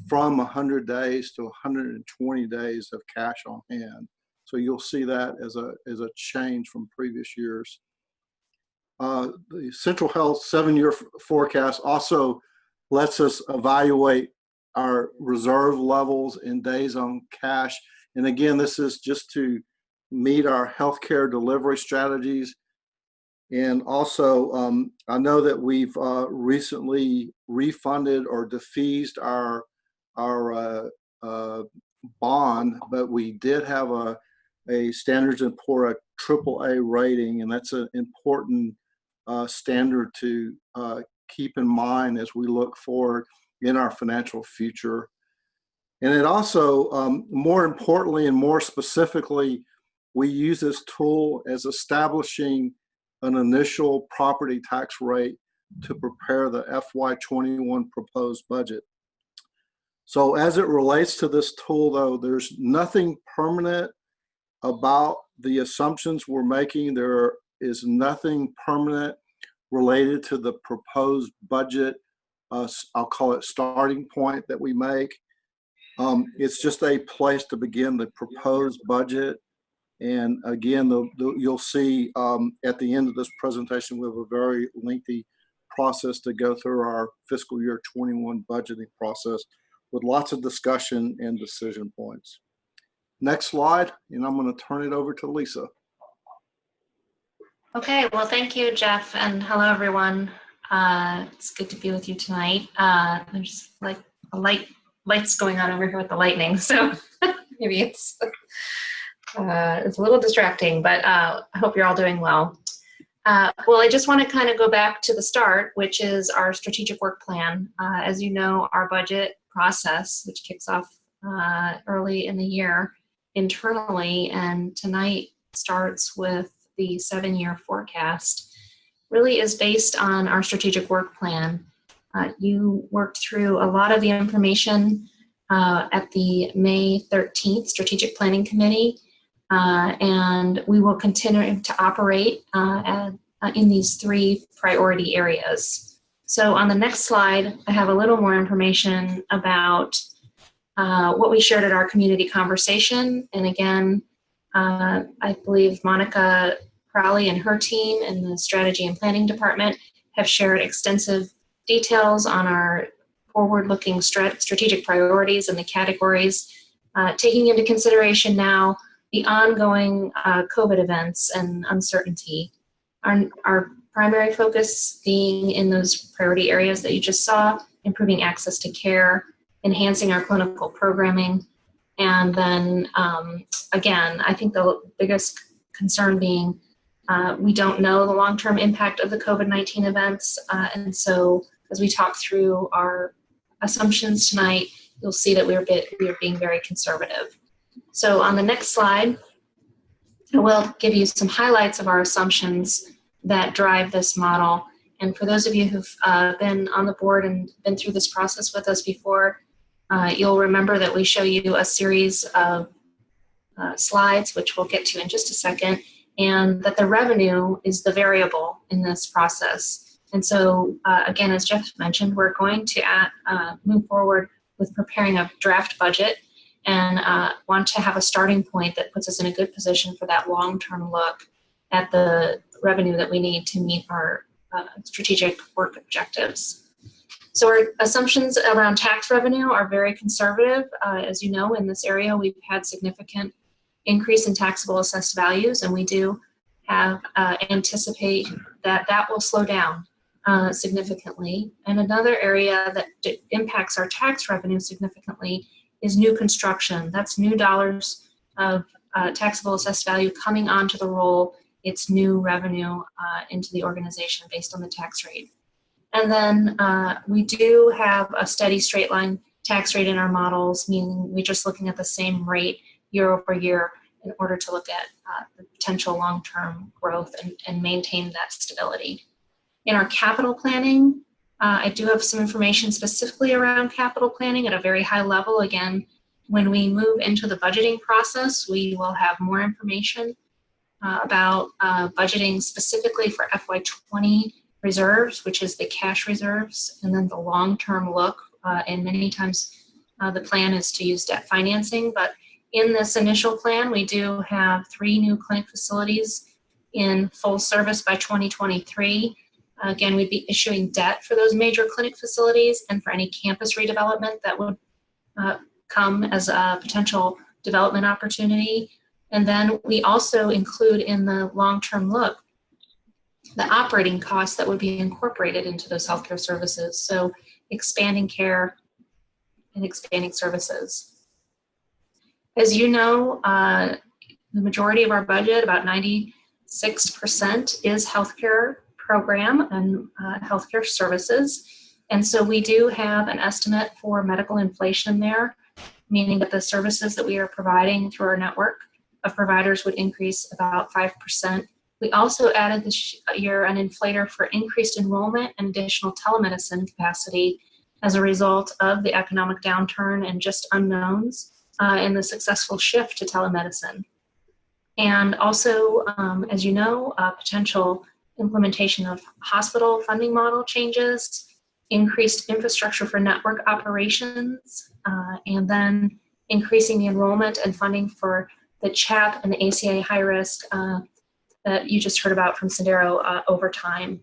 from 100 days to 120 days of cash on hand. So you'll see that as a change from previous years. The Central Health 7-year forecast also lets us evaluate our reserve levels in days on cash. And again, this is just to meet our healthcare delivery strategies. And also, I know that we've recently refunded or defeased our bond, but we did have a Standards & Poor's AAA rating, and that's an important standard to keep in mind as we look forward in our financial future. And it also, more importantly and more specifically, we use this tool as establishing an initial property tax rate to prepare the FY21 proposed budget. So as it relates to this tool, though, there's nothing permanent about the assumptions we're making. There is nothing permanent related to the proposed budget. I'll call it starting point that we make. It's just a place to begin the proposed budget. And again, you'll see at the end of this presentation, we have a very lengthy process to go through our fiscal year 21 budgeting process with lots of discussion and decision points. Next slide, and I'm going to turn it over to Lisa. Okay, well, thank you, Jeff, and hello, everyone. It's good to be with you tonight. There's like lights going on over here with the lightning, so maybe it's a little distracting, but I hope you're all doing well. Well, I just want to kind of go back to the start, which is our strategic work plan. As you know, our budget process, which kicks off early in the year internally, and tonight starts with the 7-year forecast, really is based on our strategic work plan. You worked through a lot of the information at the May 13th Strategic Planning Committee, and we will continue to operate in these 3 priority areas. So on the next slide, I have a little more information about what we shared at our community conversation. And again, I believe Monica Crowley and her team in the strategy and planning department have shared extensive details on our forward-looking strategic priorities and the categories, taking into consideration now the ongoing COVID events and uncertainty. Our primary focus being in those priority areas that you just saw, improving access to care, enhancing our clinical programming, and then again, I think the biggest concern being we don't know the long-term impact of the COVID-19 events, and so as we talk through our assumptions tonight, you'll see that we are being very conservative. So on the next slide, I will give you some highlights of our assumptions that drive this model. And for those of you who've been on the board and been through this process with us before, you'll remember that we show you a series of slides, which we'll get to in just a second, and that the revenue is the variable in this process. And so, again, as Jeff mentioned, we're going to move forward with preparing a draft budget and want to have a starting point that puts us in a good position for that long-term look at the revenue that we need to meet our strategic work objectives. So our assumptions around tax revenue are very conservative. As you know, in this area, we've had significant increase in taxable assessed values, and we do have anticipate that that will slow down significantly. And another area that impacts our tax revenue significantly is new construction. That's new dollars of taxable assessed value coming onto the roll. It's new revenue into the organization based on the tax rate. And then we do have a steady straight line tax rate in our models, meaning we're just looking at the same rate year over year in order to look at the potential long-term growth and maintain that stability. In our capital planning, I do have some information specifically around capital planning at a very high level. Again, when we move into the budgeting process, we will have more information about budgeting specifically for FY20 reserves, which is the cash reserves, and then the long-term look. And many times the plan is to use debt financing, but in this initial plan, we do have 3 new clinic facilities in full service by 2023. Again, we'd be issuing debt for those major clinic facilities and for any campus redevelopment that would come as a potential development opportunity. And then we also include in the long-term look the operating costs that would be incorporated into those healthcare services. So expanding care and expanding services. As you know, the majority of our budget, about 96%, is healthcare program and healthcare services. And so we do have an estimate for medical inflation there, meaning that the services that we are providing through our network of providers would increase about 5%. We also added this year an inflator for increased enrollment and additional telemedicine capacity as a result of the economic downturn and just unknowns in the successful shift to telemedicine. And also, as you know, potential implementation of hospital funding model changes, increased infrastructure for network operations, and then increasing the enrollment and funding for the CHAP and the ACA high risk that you just heard about from Sendero over time.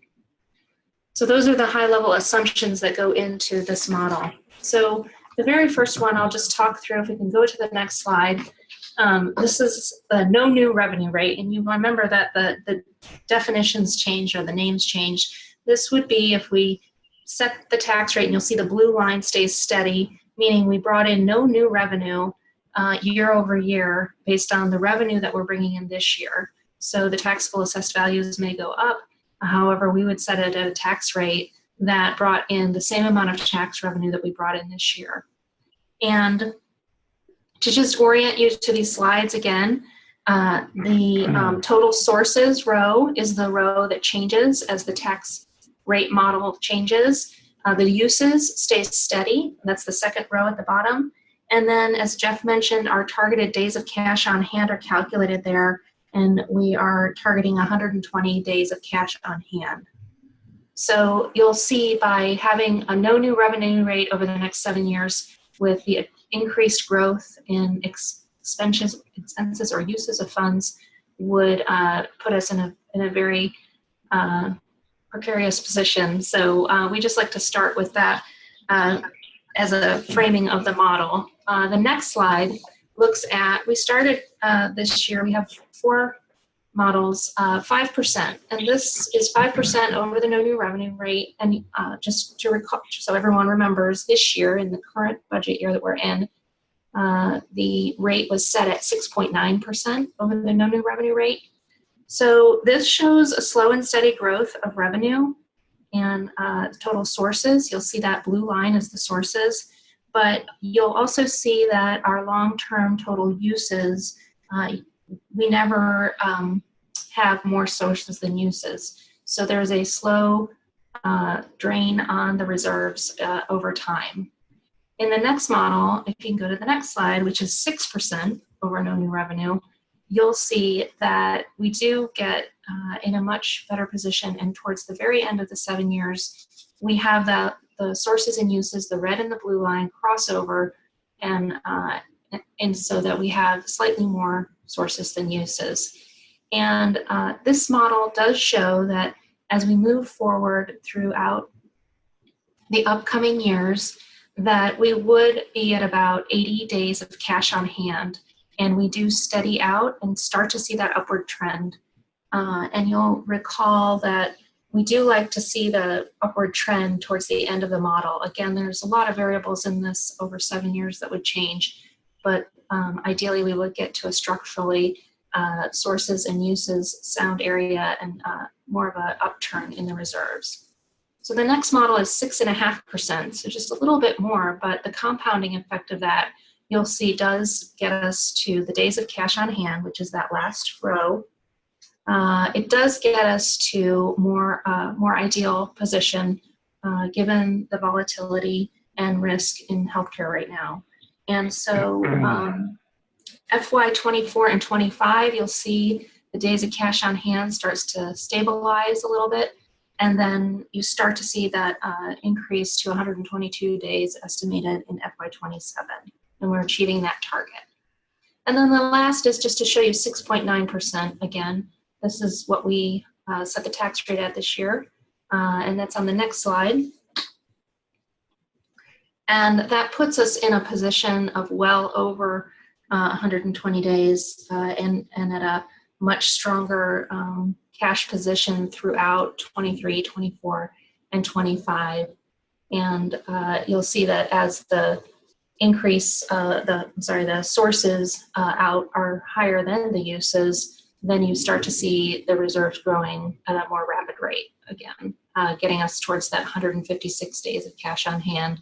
So those are the high level assumptions that go into this model. So the very first one I'll just talk through, if we can go to the next slide. This is the no new revenue rate, and you remember that the definitions changed or the names changed. This would be if we set the tax rate, and you'll see the blue line stays steady, meaning we brought in no new revenue year over year based on the revenue that we're bringing in this year. So the taxable assessed values may go up. However, we would set it at a tax rate that brought in the same amount of tax revenue that we brought in this year. And to just orient you to these slides again, the total sources row is the row that changes as the tax rate model changes. The uses stays steady. That's the second row at the bottom. And then, as Jeff mentioned, our targeted days of cash on hand are calculated there, and we are targeting 120 days of cash on hand. So you'll see by having a no new revenue rate over the next 7 years with the increased growth in expenses or uses of funds would put us in a very precarious position. So we just like to start with that as a framing of the model. The next slide looks at, we started this year, we have 4 models, 5%, and this is 5% over the no new revenue rate. And just to recall, so everyone remembers, this year in the current budget year that we're in, the rate was set at 6.9% over the no new revenue rate. So this shows a slow and steady growth of revenue and total sources. You'll see that blue line is the sources, but you'll also see that our long-term total uses, we never have more sources than uses. So there's a slow drain on the reserves over time. In the next model, if you can go to the next slide, which is 6% over no new revenue, you'll see that we do get in a much better position, and towards the very end of the 7 years, we have the sources and uses, the red and the blue line crossover, and so that we have slightly more sources than uses. And this model does show that as we move forward throughout the upcoming years, that we would be at about 80 days of cash on hand, and we do steady out and start to see that upward trend. And you'll recall that we do like to see the upward trend towards the end of the model. Again, there's a lot of variables in this over 7 years that would change, but ideally we would get to a structurally sources and uses sound area and more of an upturn in the reserves. So the next model is 6.5%, so just a little bit more, but the compounding effect of that you'll see does get us to the days of cash on hand, which is that last row. It does get us to more ideal position given the volatility and risk in healthcare right now. And so FY24 and 25, you'll see the days of cash on hand starts to stabilize a little bit, and then you start to see that increase to 122 days estimated in FY27, and we're achieving that target. And then the last is just to show you 6.9% again. This is what we set the tax rate at this year, and that's on the next slide. And that puts us in a position of well over 120 days and at a much stronger cash position throughout 23, 24, and 25. And you'll see that as the increase, the sources out are higher than the uses, then you start to see the reserves growing at a more rapid rate again, getting us towards that 156 days of cash on hand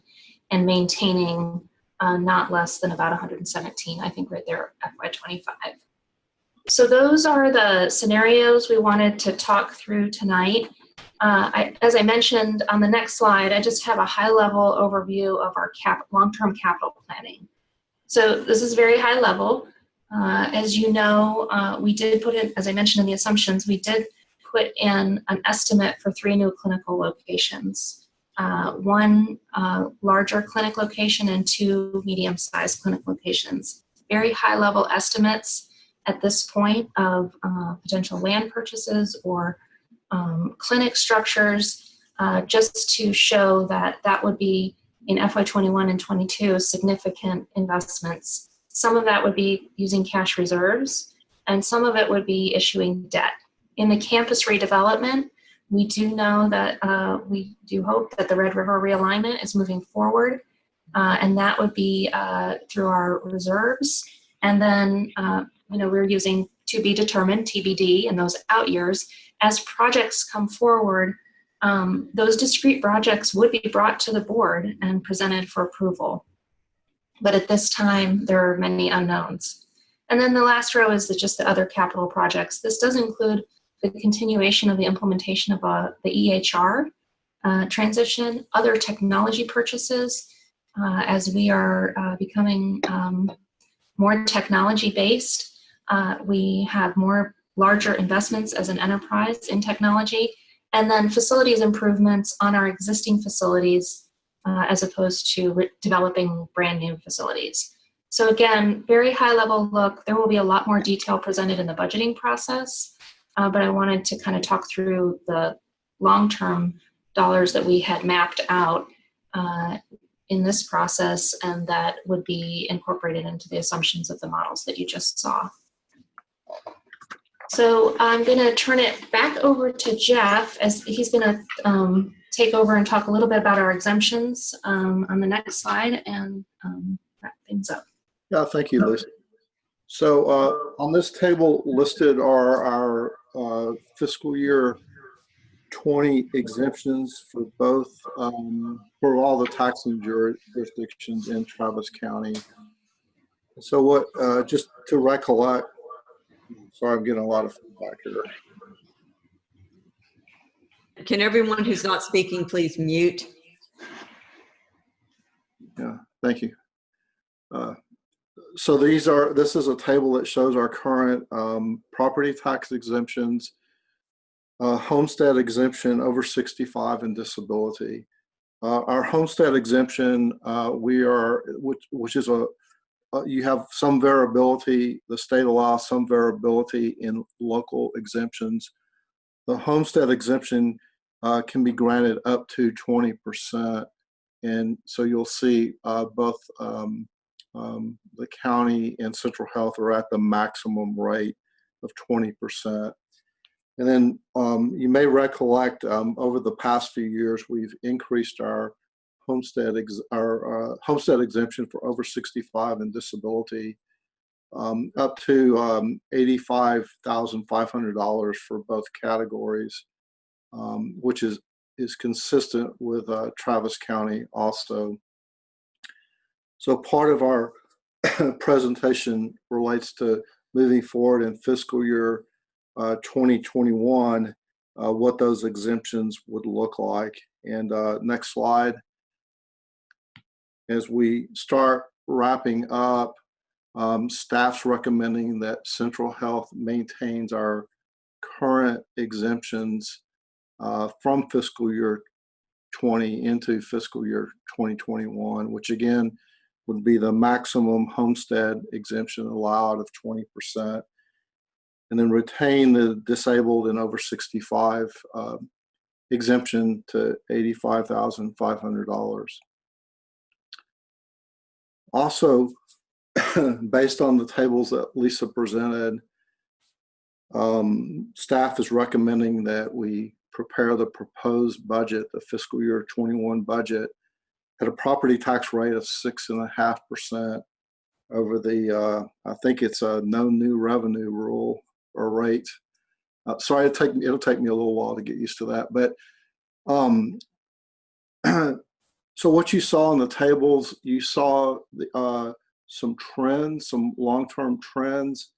and maintaining not less than about 117, I think right there, FY25. So those are the scenarios we wanted to talk through tonight. As I mentioned on the next slide, I just have a high-level overview of our long-term capital planning. So this is very high level. As you know, we did put in, as I mentioned in the assumptions, we did put in an estimate for 3 new clinical locations. 1 larger clinic location and 2 medium-sized clinic locations. Very high-level estimates at this point of potential land purchases or clinic structures, just to show that that would be in FY21 and 22 significant investments. Some of that would be using cash reserves, and some of it would be issuing debt. In the campus redevelopment, we do know that we do hope that the Red River realignment is moving forward, and that would be through our reserves. And then, we're using to be determined, TBD, in those out years. As projects come forward, those discrete projects would be brought to the board and presented for approval. But at this time, there are many unknowns. And then the last row is just the other capital projects. This does include the continuation of the implementation of the EHR transition, other technology purchases, as we are becoming more technology-based. We have more larger investments as an enterprise in technology, and then facilities improvements on our existing facilities as opposed to developing brand new facilities. So again, very high level look. There will be a lot more detail presented in the budgeting process, but I wanted to kind of talk through the long-term dollars that we had mapped out in this process, and that would be incorporated into the assumptions of the models that you just saw. So I'm going to turn it back over to Jeff, as he's going to take over and talk a little bit about our exemptions on the next slide and wrap things up. Yeah, thank you, Liz. So on this table listed are our fiscal year 20 exemptions for both, for all the taxing jurisdictions in Travis County. So what, just to recollect, sorry, I'm getting a lot of feedback here. Can everyone who's not speaking please mute? Yeah, thank you. So this is a table that shows our current property tax exemptions, homestead exemption over 65 and disability. Our homestead exemption, which is you have some variability. The state allows some variability in local exemptions. The homestead exemption can be granted up to 20%. And so you'll see both the county and Central Health are at the maximum rate of 20%. And then you may recollect over the past few years, we've increased our homestead exemption for over 65 and disability up to $85,500 for both categories, which is consistent with Travis County also. So part of our presentation relates to moving forward in fiscal year 2021, what those exemptions would look like. And next slide. As we start wrapping up, staff's recommending that Central Health maintains our current exemptions from fiscal year 20 into fiscal year 2021, which again would be the maximum homestead exemption allowed of 20%, and then retain the disabled and over 65 exemption to $85,500. Also, based on the tables that Lisa presented, staff is recommending that we prepare the proposed budget, the fiscal year 21 budget, at a property tax rate of 6.5% over the, I think it's a no new revenue rule or rate. Sorry, it'll take me a little while to get used to that. But so what you saw in the tables, you saw some trends, some long-term trends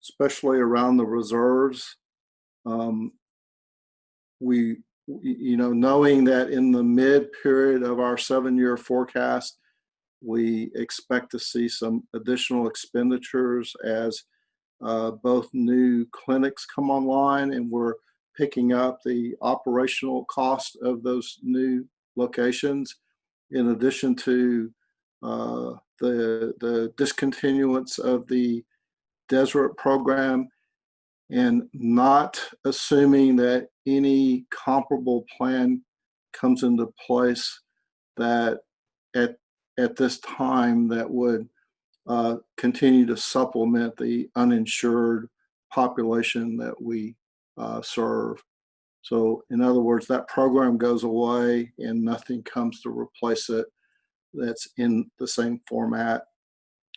especially around the reserves. Knowing that in the mid period of our 7-year forecast, we expect to see some additional expenditures as both new clinics come online, and we're picking up the operational cost of those new locations, in addition to the discontinuance of the Deseret program, and not assuming that any comparable plan comes into place that at this time that would continue to supplement the uninsured population that we serve. So in other words, that program goes away and nothing comes to replace it that's in the same format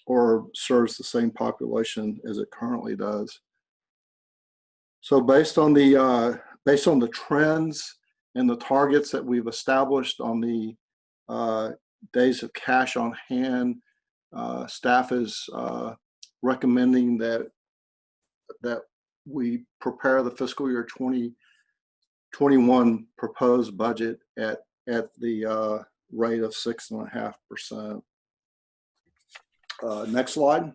or serves the same population as it currently does. So based on the trends and the targets that we've established on the days of cash on hand, staff is recommending that we prepare the fiscal year 2021 proposed budget at the rate of 6.5%. Next slide.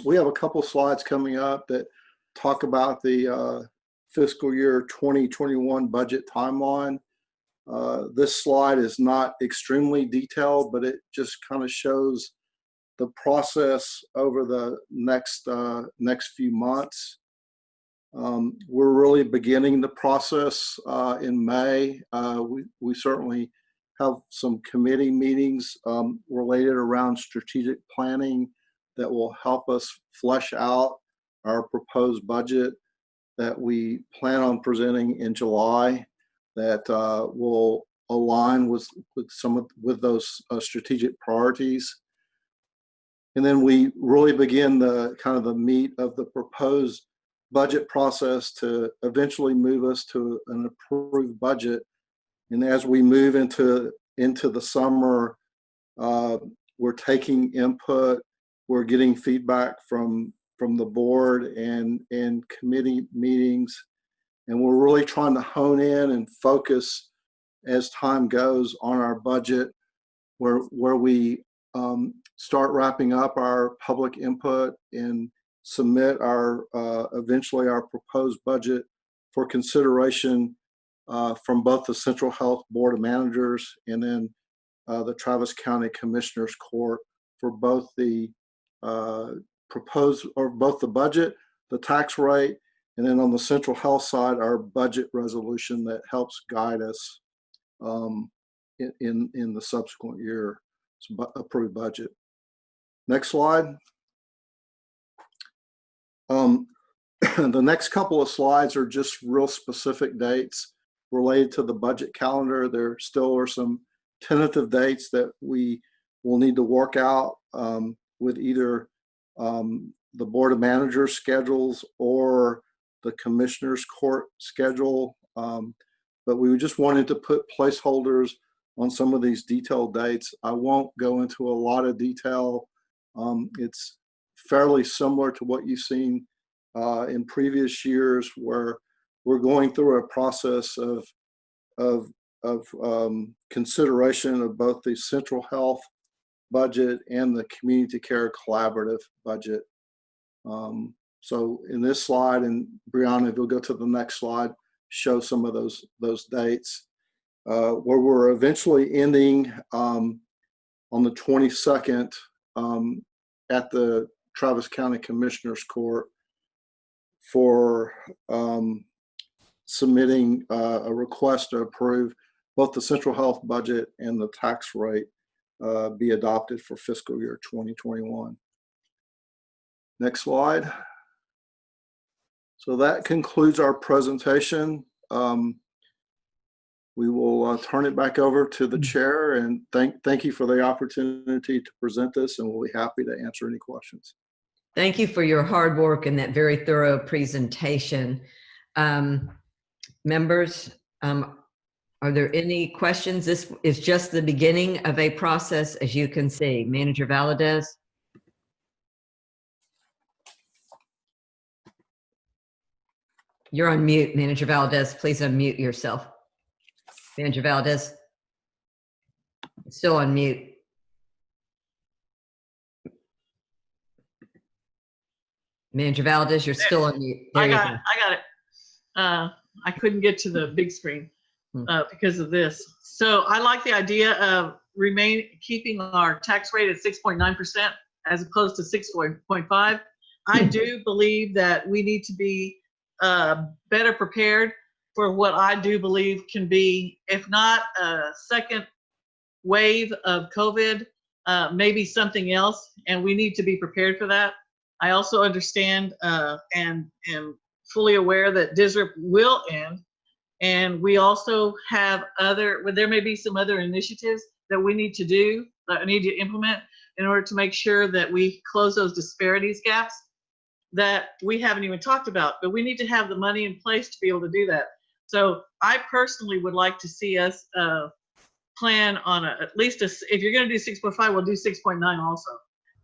We have a couple slides coming up that talk about the fiscal year 2021 budget timeline. This slide is not extremely detailed, but it just kind of shows the process over the next few months. We're really beginning the process in May. We certainly have some committee meetings related around strategic planning that will help us flesh out our proposed budget that we plan on presenting in July, that will align with those strategic priorities. And then we really begin the meat of the proposed budget process to eventually move us to an approved budget. And as we move into the summer, we're taking input, we're getting feedback from the board and committee meetings, and we're really trying to hone in and focus as time goes on our budget, where we start wrapping up our public input and submit eventually our proposed budget for consideration from both the Central Health Board of Managers and then the Travis County Commissioners Court for both the both the budget, the tax rate, and then on the Central Health side, our budget resolution that helps guide us in the subsequent year approved budget. Next slide. The next couple of slides are just real specific dates related to the budget calendar. There still are some tentative dates that we will need to work out with either the Board of Managers schedules or the Commissioners Court schedule. But we just wanted to put placeholders on some of these detailed dates. I won't go into a lot of detail. It's fairly similar to what you've seen in previous years, where we're going through a process of consideration of both the Central Health budget and the Community Care Collaborative budget. So in this slide, and Brianna, if you'll go to the next slide, show some of those dates, where we're eventually ending on the 22nd at the Travis County Commissioners Court for submitting a request to approve both the Central Health budget and the tax rate be adopted for fiscal year 2021. Next slide. So that concludes our presentation. We will turn it back over to the chair, and thank you for the opportunity to present this, and we'll be happy to answer any questions. Thank you for your hard work and that very thorough presentation. Members, are there any questions? This is just the beginning of a process, as you can see. Manager Valadez? You're on mute, Manager Valdez. Please unmute yourself. Manager Valdez. Still on mute. Manager Valdez, you're still on mute. There you go. I got it. I couldn't get to the big screen because of this. So I like the idea of keeping our tax rate at 6.9% as opposed to 6.5. I do believe that we need to be better prepared for what I do believe can be, if not a second wave of COVID, maybe something else, and we need to be prepared for that. I also understand and am fully aware that DSRIP will end, and we also have there may be some other initiatives that we need to do, that I need to implement in order to make sure that we close those disparities gaps that we haven't even talked about, but we need to have the money in place to be able to do that. So I personally would like to see us plan on at least if you're going to do 6.5, we'll do 6.9 also,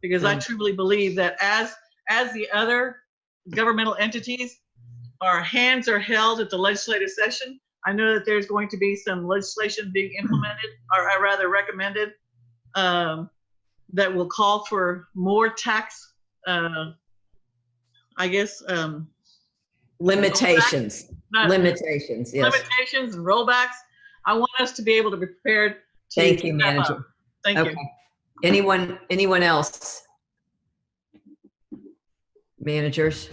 because I truly believe that as the other governmental entities, our hands are held at the legislative session. I know that there's going to be some legislation being implemented, or rather recommended, that will call for more tax, I guess. Limitations. Limitations, yes. Limitations and rollbacks. I want us to be able to be prepared to Thank you, step Manager. up. Thank you. Anyone else? Managers?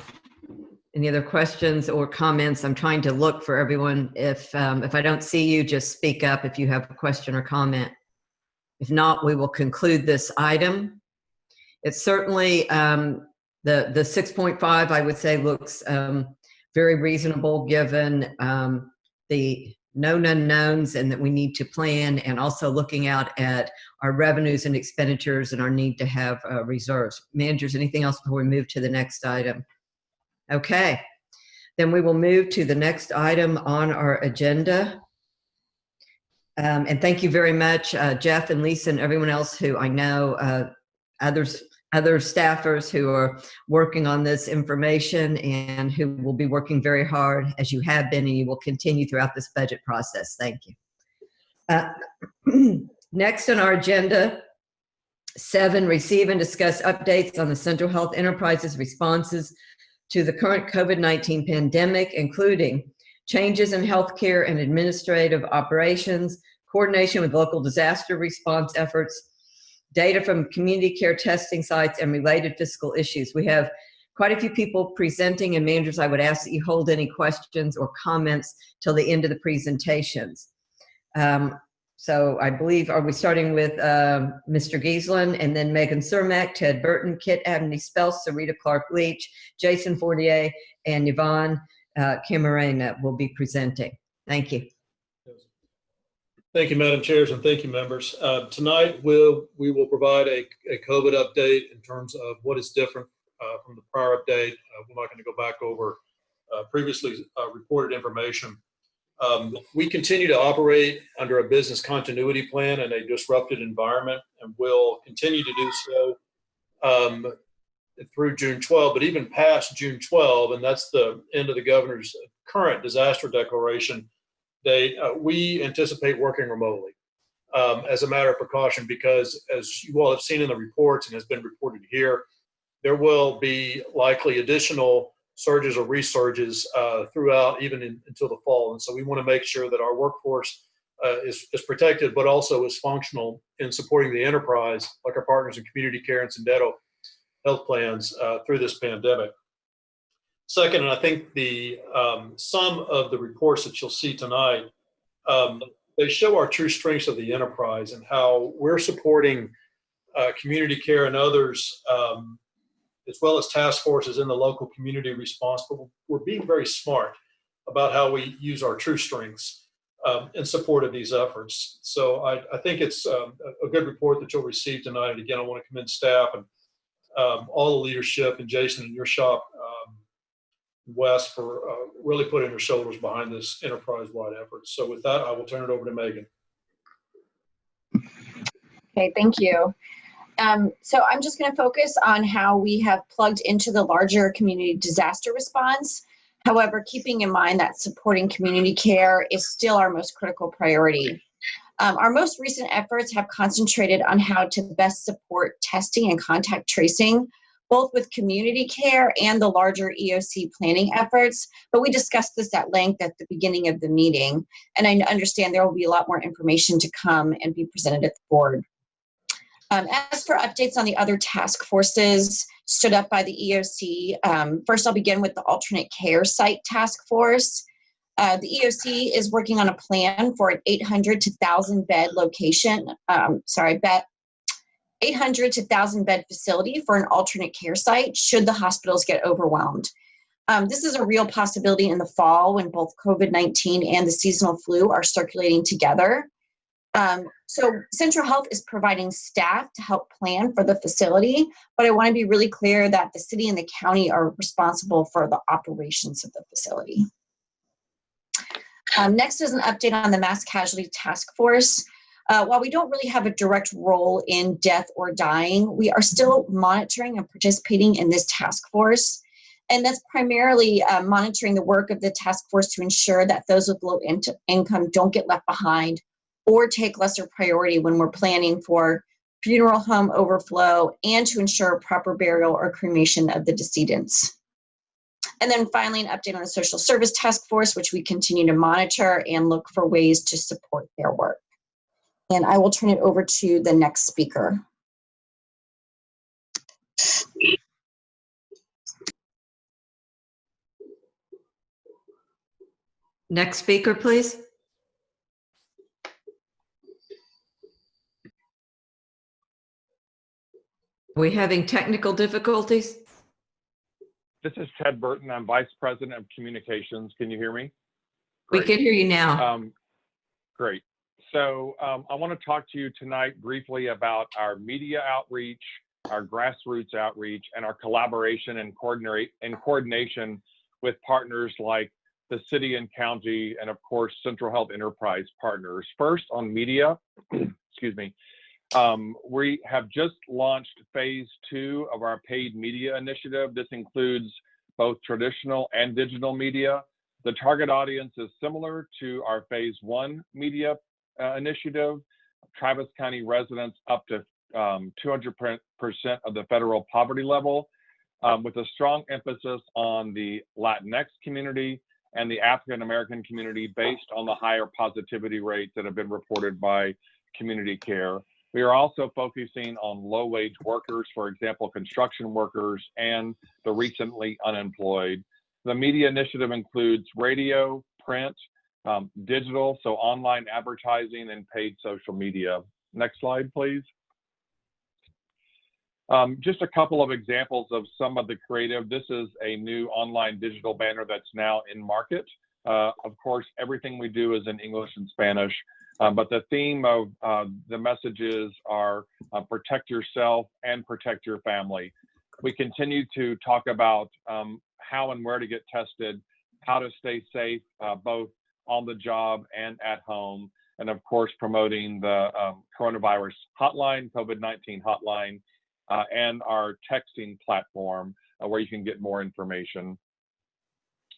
Any other questions or comments? I'm trying to look for everyone. If I don't see you, just speak up if you have a question or comment. If not, we will conclude this item. It's certainly the 6.5, I would say, looks very reasonable given the known unknowns and that we need to plan, and also looking out at our revenues and expenditures and our need to have reserves. Managers, anything else before we move to the next item? Okay, then we will move to the next item on our agenda. And thank you very much, Jeff and Lisa and everyone else who I know, other staffers who are working on this information and who will be working very hard, as you have been and you will continue throughout this budget process. Thank you. Next on our agenda, 7, receive and discuss updates on the Central Health Enterprises responses to the current COVID-19 pandemic, including changes in healthcare and administrative operations, coordination with local disaster response efforts, data from community care testing sites, and related fiscal issues. We have quite a few people presenting, and managers, I would ask that you hold any questions or comments till the end of the presentations. So I believe, are we starting with Mr. Giesland, and then Megan Cermak, Ted Burton, Kit Abney Spells, Sarita Clark-Leach, Jason Fortier, and Yvonne Camarena will be presenting. Thank you. Thank you, Madam Chairs, and thank you, members. Tonight, we will provide a COVID update in terms of what is different from the prior update. We're not going to go back over previously reported information. We continue to operate under a business continuity plan in a disrupted environment, and will continue to do so through June 12, but even past June 12, and that's the end of the governor's current disaster declaration date. We anticipate working remotely as a matter of precaution, because as you all have seen in the reports and has been reported here, there will be likely additional surges or resurges throughout even until the fall. And so we want to make sure that our workforce is protected, but also is functional in supporting the enterprise, like our partners in community care and Syndetto health plans through this pandemic. Second, and I think the some of the reports that you'll see tonight, they show our true strengths of the enterprise and how we're supporting community care and others, as well as task forces in the local community response, but we're being very smart about how we use our true strengths in support of these efforts. So I think it's a good report that you'll receive tonight. And again, I want to commend staff and all the leadership, and Jason and your shop, Wes, for really putting their shoulders behind this enterprise-wide effort. So with that, I will turn it over to Megan. Okay, thank you. So I'm just going to focus on how we have plugged into the larger community disaster response, However, keeping in mind that supporting community care is still our most critical priority. Our most recent efforts have concentrated on how to best support testing and contact tracing, both with community care and the larger EOC planning efforts, but we discussed this at length at the beginning of the meeting, and I understand there will be a lot more information to come and be presented at the board. As for updates on the other task forces stood up by the EOC, first I'll begin with the alternate care site task force. The EOC is working on a plan for an 800 to 1,000 bed location, 800 to 1,000 bed facility for an alternate care site should the hospitals get overwhelmed. This is a real possibility in the fall when both COVID-19 and the seasonal flu are circulating together. So Central Health is providing staff to help plan for the facility, but I want to be really clear that the city and the county are responsible for the operations of the facility. Next is an update on the Mass Casualty Task Force. While we don't really have a direct role in death or dying, we are still monitoring and participating in this task force. And that's primarily monitoring the work of the task force to ensure that those with low income don't get left behind or take lesser priority when we're planning for funeral home overflow and to ensure proper burial or cremation of the decedents. And then finally, an update on the Social Service Task Force, which we continue to monitor and look for ways to support their work. And I will turn it over to the next speaker. Next speaker, please. Are we having technical difficulties? This is Ted Burton. I'm Vice President of Communications. Can you hear me? Great. We can hear you now. Great. So I want to talk to you tonight briefly about our media outreach, our grassroots outreach, and our collaboration and coordination with partners like the city and county, and of course, Central Health Enterprise partners. First, on media, excuse me. We have just launched phase 2 of our paid media initiative. This includes both traditional and digital media. The target audience is similar to our phase 1 media initiative. Travis County residents up to 200% of the federal poverty level, with a strong emphasis on the Latinx community and the African American community based on the higher positivity rates that have been reported by community care. We are also focusing on low-wage workers, for example, construction workers and the recently unemployed. The media initiative includes radio, print, digital, so online advertising, and paid social media. Next slide, please. Just a couple of examples of some of the creative. This is a new online digital banner that's now in market. Of course, everything we do is in English and Spanish. But the theme of the messages are protect yourself and protect your family. We continue to talk about how and where to get tested, how to stay safe, both on the job and at home, and of course, promoting the coronavirus hotline, COVID-19 hotline, and our texting platform where you can get more information.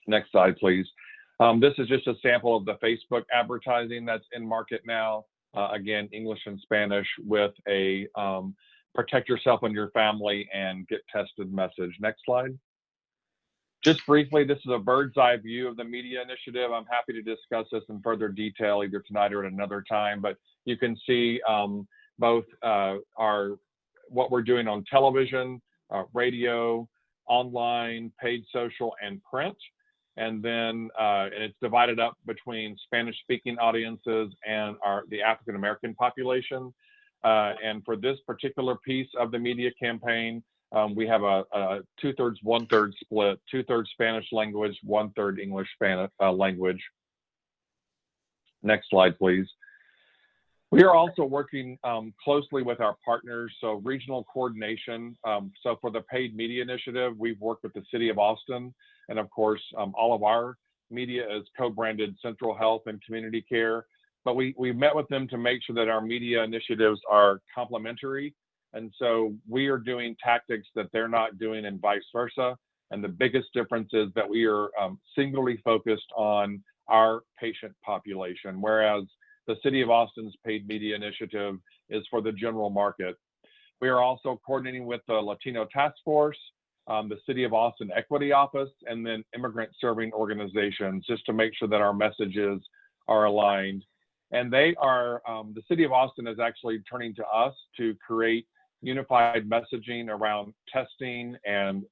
Next slide, please. This is just a sample of the Facebook advertising that's in market now. Again, English and Spanish with a protect yourself and your family and get tested message. Next slide. Just briefly, this is a bird's eye view of the media initiative. I'm happy to discuss this in further detail either tonight or at another time, but you can see both what we're doing on television, radio, online, paid social, and print. And then it's divided up between Spanish-speaking audiences and the African-American population. And for this particular piece of the media campaign, we have a 2/3, 1/3 split, 2/3 Spanish language, 1/3 English language. Next slide, please. We are also working closely with our partners, so regional coordination. So for the paid media initiative, we've worked with the City of Austin, and of course, all of our media is co-branded Central Health and Community Care. But we met with them to make sure that our media initiatives are complementary. And so we are doing tactics that they're not doing and vice versa. And the biggest difference is that we are singularly focused on our patient population, whereas the City of Austin's paid media initiative is for the general market. We are also coordinating with the Latino Task Force, the City of Austin Equity Office, and then immigrant serving organizations, just to make sure that our messages are aligned. And they are, the City of Austin is actually turning to us to create unified messaging around testing and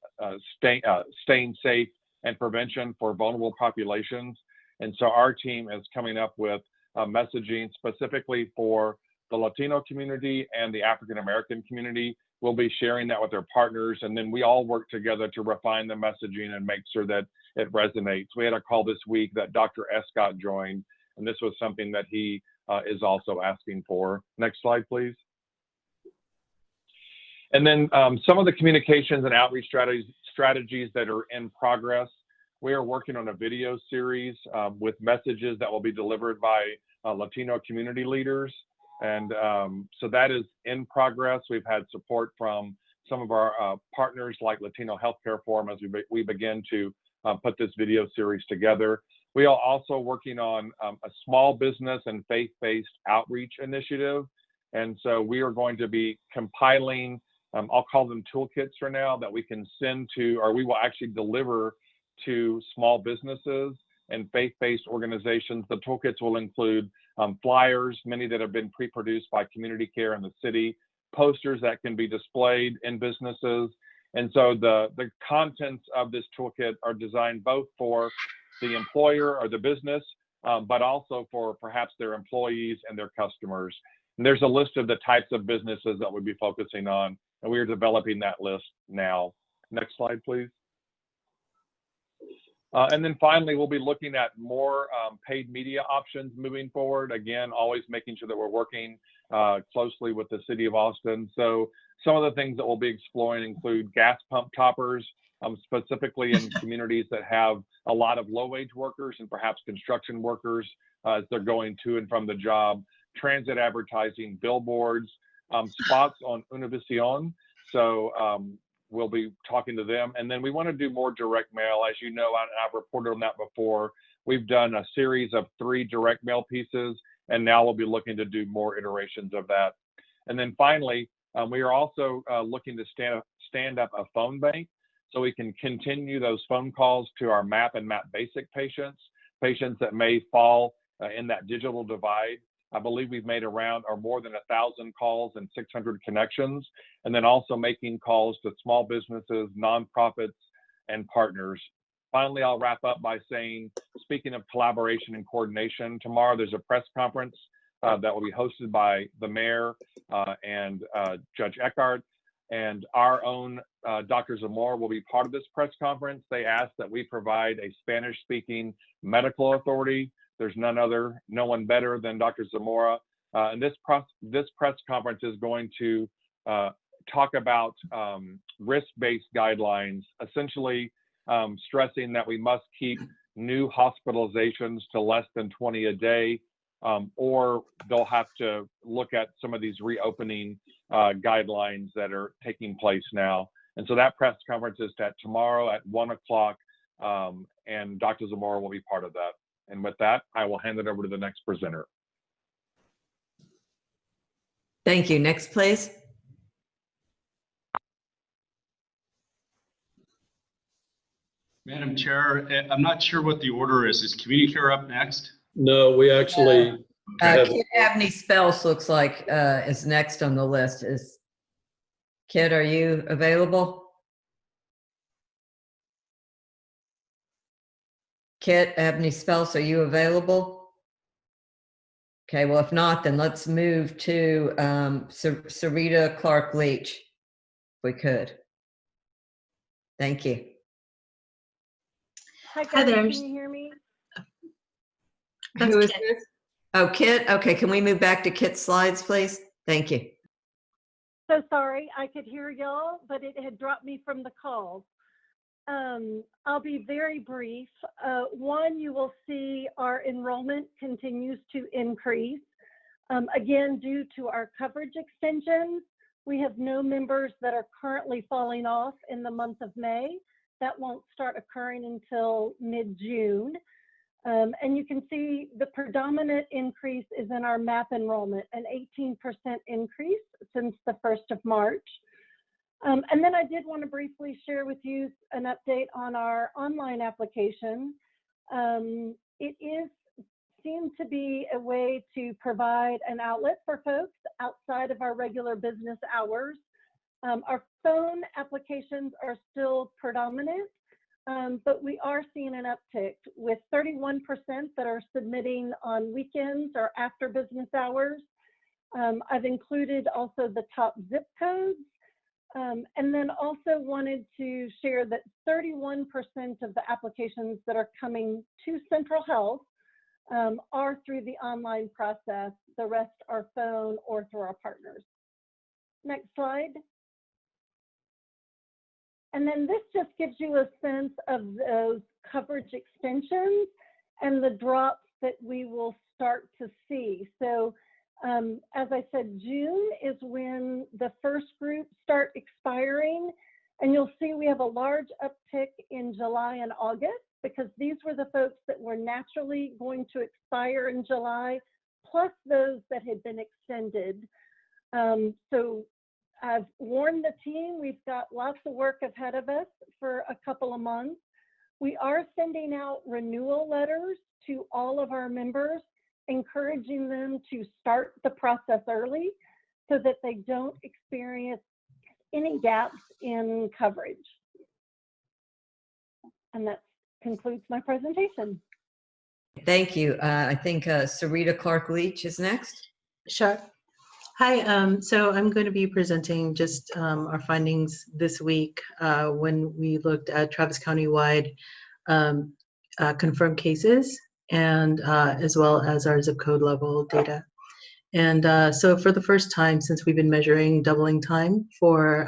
staying safe and prevention for vulnerable populations. And so our team is coming up with messaging specifically for the Latino community and the African American community. We'll be sharing that with our partners, and then we all work together to refine the messaging and make sure that it resonates. We had a call this week that Dr. Escott joined, and this was something that he is also asking for. Next slide, please. And then some of the communications and outreach strategies that are in progress. We are working on a video series with messages that will be delivered by Latino community leaders. And so that is in progress. We've had support from some of our partners like Latino Healthcare Forum as we begin to put this video series together. We are also working on a small business and faith-based outreach initiative. And so we are going to be compiling, I'll call them toolkits for now, that we can send to, or we will actually deliver to small businesses and faith-based organizations. The toolkits will include flyers, many that have been pre-produced by Community Care in the city, posters that can be displayed in businesses. And so the contents of this toolkit are designed both for the employer or the business, but also for perhaps their employees and their customers. And there's a list of the types of businesses that we'll be focusing on, and we are developing that list now. Next slide, please. And then finally, we'll be looking at more paid media options moving forward. Again, always making sure that we're working closely with the City of Austin. So some of the things that we'll be exploring include gas pump toppers, specifically in communities that have a lot of low-wage workers and perhaps construction workers as they're going to and from the job, transit advertising, billboards, spots on Univision. So we'll be talking to them. And then we want to do more direct mail. As you know, I've reported on that before. We've done a series of 3 direct mail pieces, and now we'll be looking to do more iterations of that. And then finally, we are also looking to stand up a phone bank so we can continue those phone calls to our MAP and MAP basic patients that may fall in that digital divide. I believe we've made around or more than 1,000 calls and 600 connections, and then also making calls to small businesses, nonprofits, and partners. Finally, I'll wrap up by saying, speaking of collaboration and coordination, tomorrow there's a press conference that will be hosted by the mayor and Judge Eckhart, and our own Dr. Zamora will be part of this press conference. They asked that we provide a Spanish-speaking medical authority. There's no one better than Dr. Zamora. And this press conference is going to talk about risk-based guidelines, essentially stressing that we must keep new hospitalizations to less than 20 a day, or they'll have to look at some of these reopening guidelines that are taking place now. And so that press conference is tomorrow at 1 o'clock, and Dr. Zamora will be part of that. And with that, I will hand it over to the next presenter. Thank you. Next, please. Madam Chair, I'm not sure what the order is. Is Community Care up next? No, we actually have. Kit Abney Spells looks like is next on the list. Kit, are you available? Kit Abney Spells, are you available? Okay, well, if not, then let's move to Sarita Clark Leach, if we could. Thank you. Hi guys, there. can you hear me? Who is this? Oh, Kit. Okay, can we move back to Kit's slides, please? Thank you. So sorry, I could hear y'all, but it had dropped me from the call. I'll be very brief. One, you will see our enrollment continues to increase. Again, due to our coverage extensions, we have no members that are currently falling off in the month of May. that won't start occurring until mid-June. And you can see the predominant increase is in our MAP enrollment, an 18% increase since the 1st of March. And then I did want to briefly share with you an update on our online application. It seemed to be a way to provide an outlet for folks outside of our regular business hours. Our phone applications are still predominant, but we are seeing an uptick with 31% that are submitting on weekends or after business hours. I've included also the top zip codes. And then also wanted to share that 31% of the applications that are coming to Central Health are through the online process. The rest are phone or through our partners. Next slide. And then this just gives you a sense of those coverage extensions and the drops that we will start to see. So as I said, June is when the first group start expiring, and you'll see we have a large uptick in July and August because these were the folks that were naturally going to expire in July, plus those that had been extended. So I've warned the team, we've got lots of work ahead of us for a couple of months. We are sending out renewal letters to all of our members, encouraging them to start the process early so that they don't experience any gaps in coverage. And that concludes my presentation. Thank you. I think Sarita Clark-Leach is next. Sure. Hi, so I'm going to be presenting just our findings this week when we looked at Travis County-wide confirmed cases and as well as our zip code level data. And so for the first time since we've been measuring doubling time for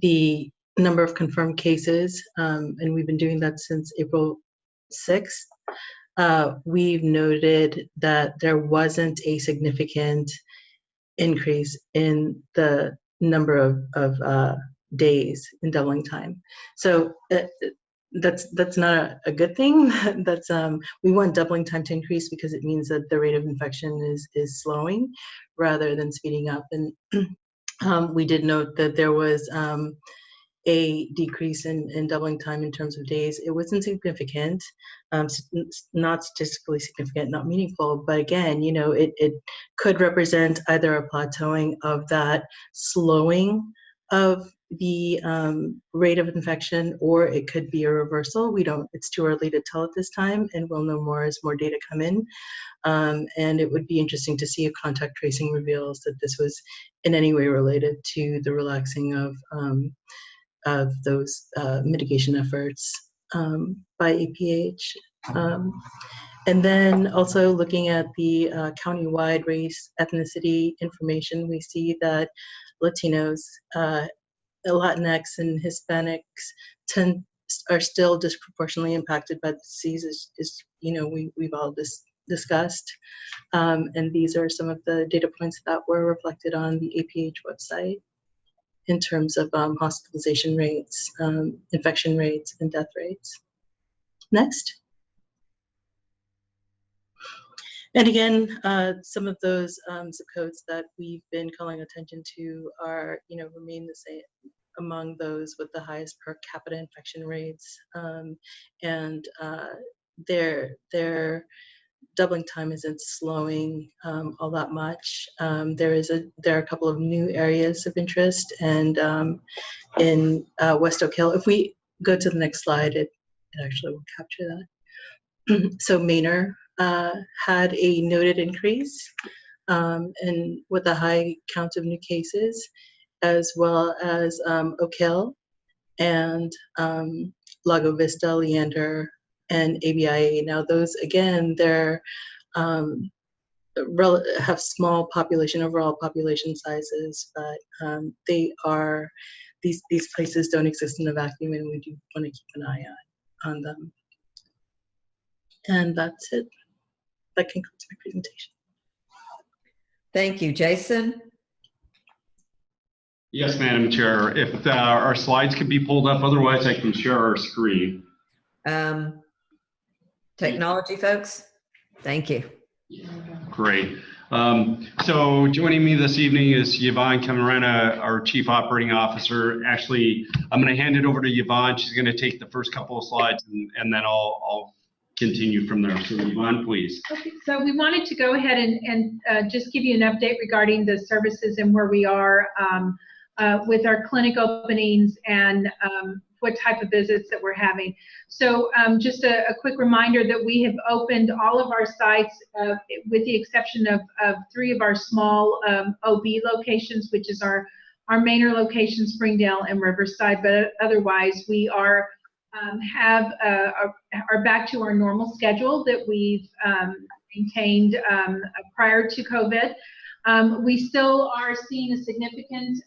the number of confirmed cases, and we've been doing that since April 6th, we've noted that there wasn't a significant increase in the number of days in doubling time. So that's not a good thing. That's we want doubling time to increase because it means that the rate of infection is slowing rather than speeding up. And we did note that there was a decrease in doubling time in terms of days. It wasn't significant, not statistically significant, not meaningful, but again, you know, it could represent either a plateauing of that slowing of the rate of infection, or it could be a reversal. It's too early to tell at this time, and we'll know more as more data come in. And it would be interesting to see if contact tracing reveals that this was in any way related to the relaxing of those mitigation efforts by APH. And then also looking at the county-wide race ethnicity information, we see that Latinos, Latinx, and Hispanics are still disproportionately impacted by the disease, is you know, we've all discussed. And these are some of the data points that were reflected on the APH website in terms of hospitalization rates, infection rates, and death rates. Next. And again, some of those zip codes that we've been calling attention to are, you know, remain the same among those with the highest per capita infection rates, and their doubling time isn't slowing all that much. There are a couple of new areas of interest, and in West Oak Hill, if we go to the next slide, it actually will capture that. So Manor had a noted increase and with a high count of new cases, as well as Oak Hill and Lago Vista, Leander, and ABIA. Now those, again, they're have small population, overall population sizes, but they are, these places don't exist in a vacuum, and we do want to keep an eye on them. And that's it. That concludes my presentation. Thank you. Jason? Yes, Madam Chair. If our slides could be pulled up, otherwise I can share our screen. Technology folks, thank you. Great. So joining me this evening is Yvonne Camarena, our Chief Operating Officer. Actually, I'm going to hand it over to Yvonne. She's going to take the first couple of slides, and then I'll continue from there. So Yvonne, please. Okay, so we wanted to go ahead and just give you an update regarding the services and where we are with our clinic openings and what type of visits that we're having. So just a quick reminder that we have opened all of our sites with the exception of 3 of our small OB locations, which is our Manor location, Springdale and Riverside, but otherwise we are back to our normal schedule that we've maintained prior to COVID. We still are seeing a significant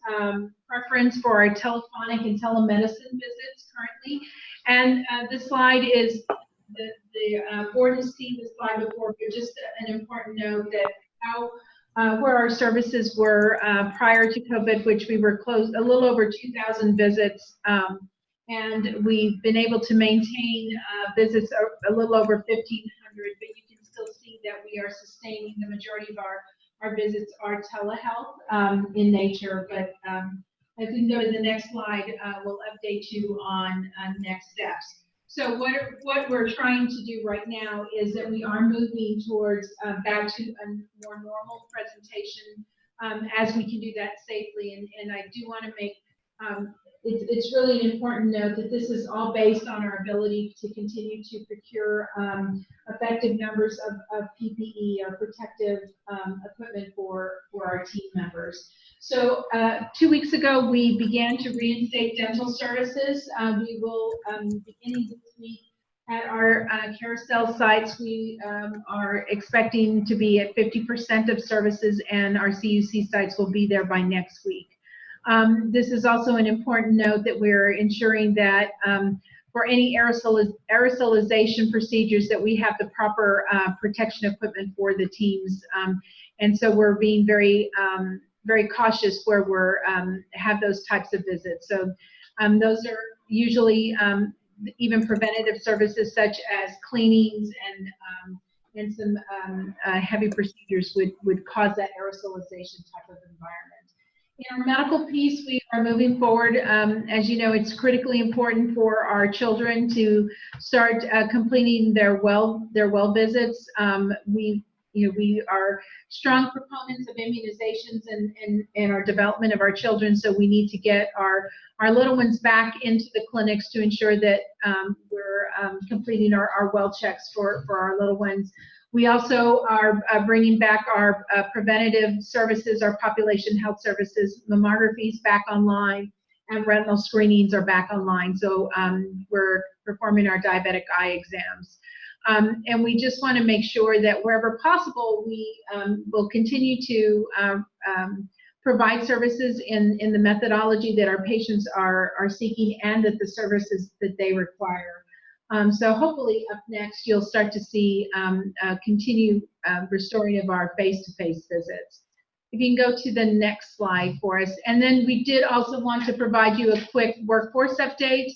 preference for our telephonic and telemedicine visits currently. And this slide is, the board has seen this slide before, but just an important note that where our services were prior to COVID, which we were closed a little over 2,000 visits. And we've been able to maintain visits a little over 1,500, but you can still see that we are sustaining the majority of our visits are telehealth in nature. But as we go to the next slide, we'll update you on next steps. So what we're trying to do right now is that we are moving towards back to a more normal presentation as we can do that safely. And I do want to make it's really an important note that this is all based on our ability to continue to procure effective numbers of PPE or protective equipment for our team members. So 2 weeks ago, we began to reinstate dental services. We will, beginning this week, at our carousel sites, we are expecting to be at 50% of services, and our CUC sites will be there by next week. This is also an important note that we're ensuring that for any aerosolization procedures that we have the proper protection equipment for the teams. And so we're being very, very cautious where we're have those types of visits. So those are usually even preventative services such as cleanings and some heavy procedures would cause that aerosolization type of environment. In our medical piece, we are moving forward. As you know, it's critically important for our children to start completing their well visits. We are strong proponents of immunizations and our development of our children, so we need to get our little ones back into the clinics to ensure that we're completing our well checks for our little ones. We also are bringing back our preventative services, our population health services, mammographies back online, and retinal screenings are back online. So we're performing our diabetic eye exams. And we just want to make sure that wherever possible, we will continue to provide services in the methodology that our patients are seeking and that the services that they require. So hopefully up next, you'll start to see continued restoring of our face-to-face visits. If you can go to the next slide for us. And then we did also want to provide you a quick workforce update.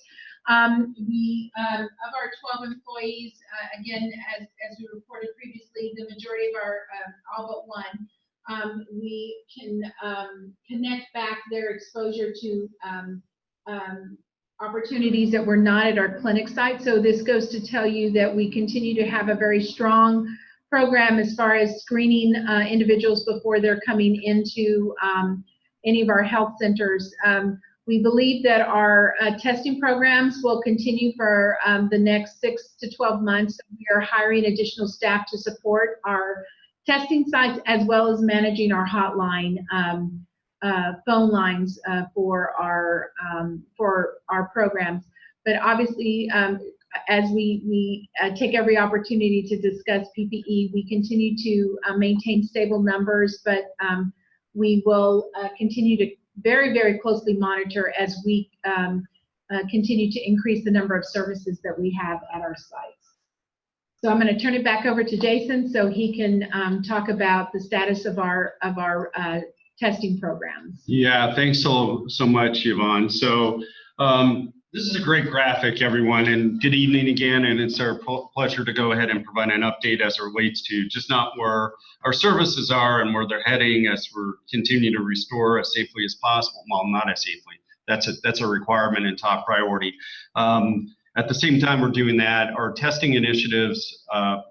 Of our 12 employees, again, as we reported previously, the majority of our, all but one, we can connect back their exposure to opportunities that were not at our clinic site. So this goes to tell you that we continue to have a very strong program as far as screening individuals before they're coming into any of our health centers. We believe that our testing programs will continue for the next 6 to 12 months. We are hiring additional staff to support our testing sites as well as managing our hotline phone lines for our programs. But obviously, as we take every opportunity to discuss PPE, we continue to maintain stable numbers, but we will continue to very, very closely monitor as we continue to increase the number of services that we have at our sites. So I'm going to turn it back over to Jason so he can talk about the status of our testing programs. Yeah, thanks so much, Yvonne. So this is a great graphic, everyone, and good evening again. And it's our pleasure to go ahead and provide an update as it relates to just not where our services are and where they're heading as we're continuing to restore as safely as possible. Well, not as safely. That's a requirement and top priority. At the same time we're doing that, our testing initiatives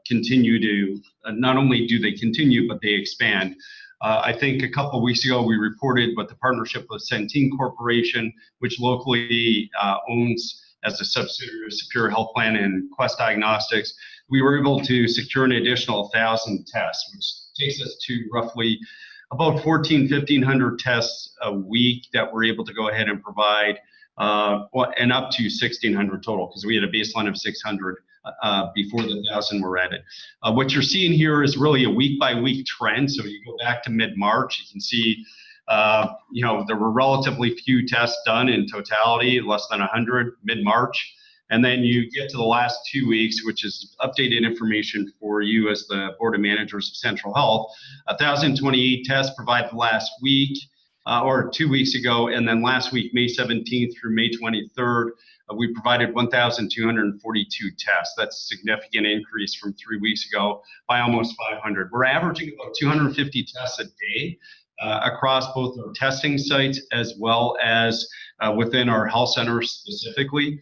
continue to, not only do they continue, but they expand. I think a couple of weeks ago we reported with the partnership with Centene Corporation, which locally owns as a subsidiary of Superior Health Plan and Quest Diagnostics. We were able to secure an additional 1,000 tests, which takes us to roughly about 1,500 tests a week that we're able to go ahead and provide, and up to 1,600 total, because we had a baseline of 600 before the 1,000 were added. What you're seeing here is really a week-by-week trend. So you go back to mid-March, you can see, there were relatively few tests done in totality, less than 100 mid-March. And then you get to the last 2 weeks, which is updated information for you as the Board of Managers of Central Health. 1,028 tests provided last week, or 2 weeks ago, and then last week, May 17th through May 23rd, we provided 1,242 tests. That's a significant increase from 3 weeks ago by almost 500. We're averaging about 250 tests a day across both our testing sites as well as within our health centers specifically.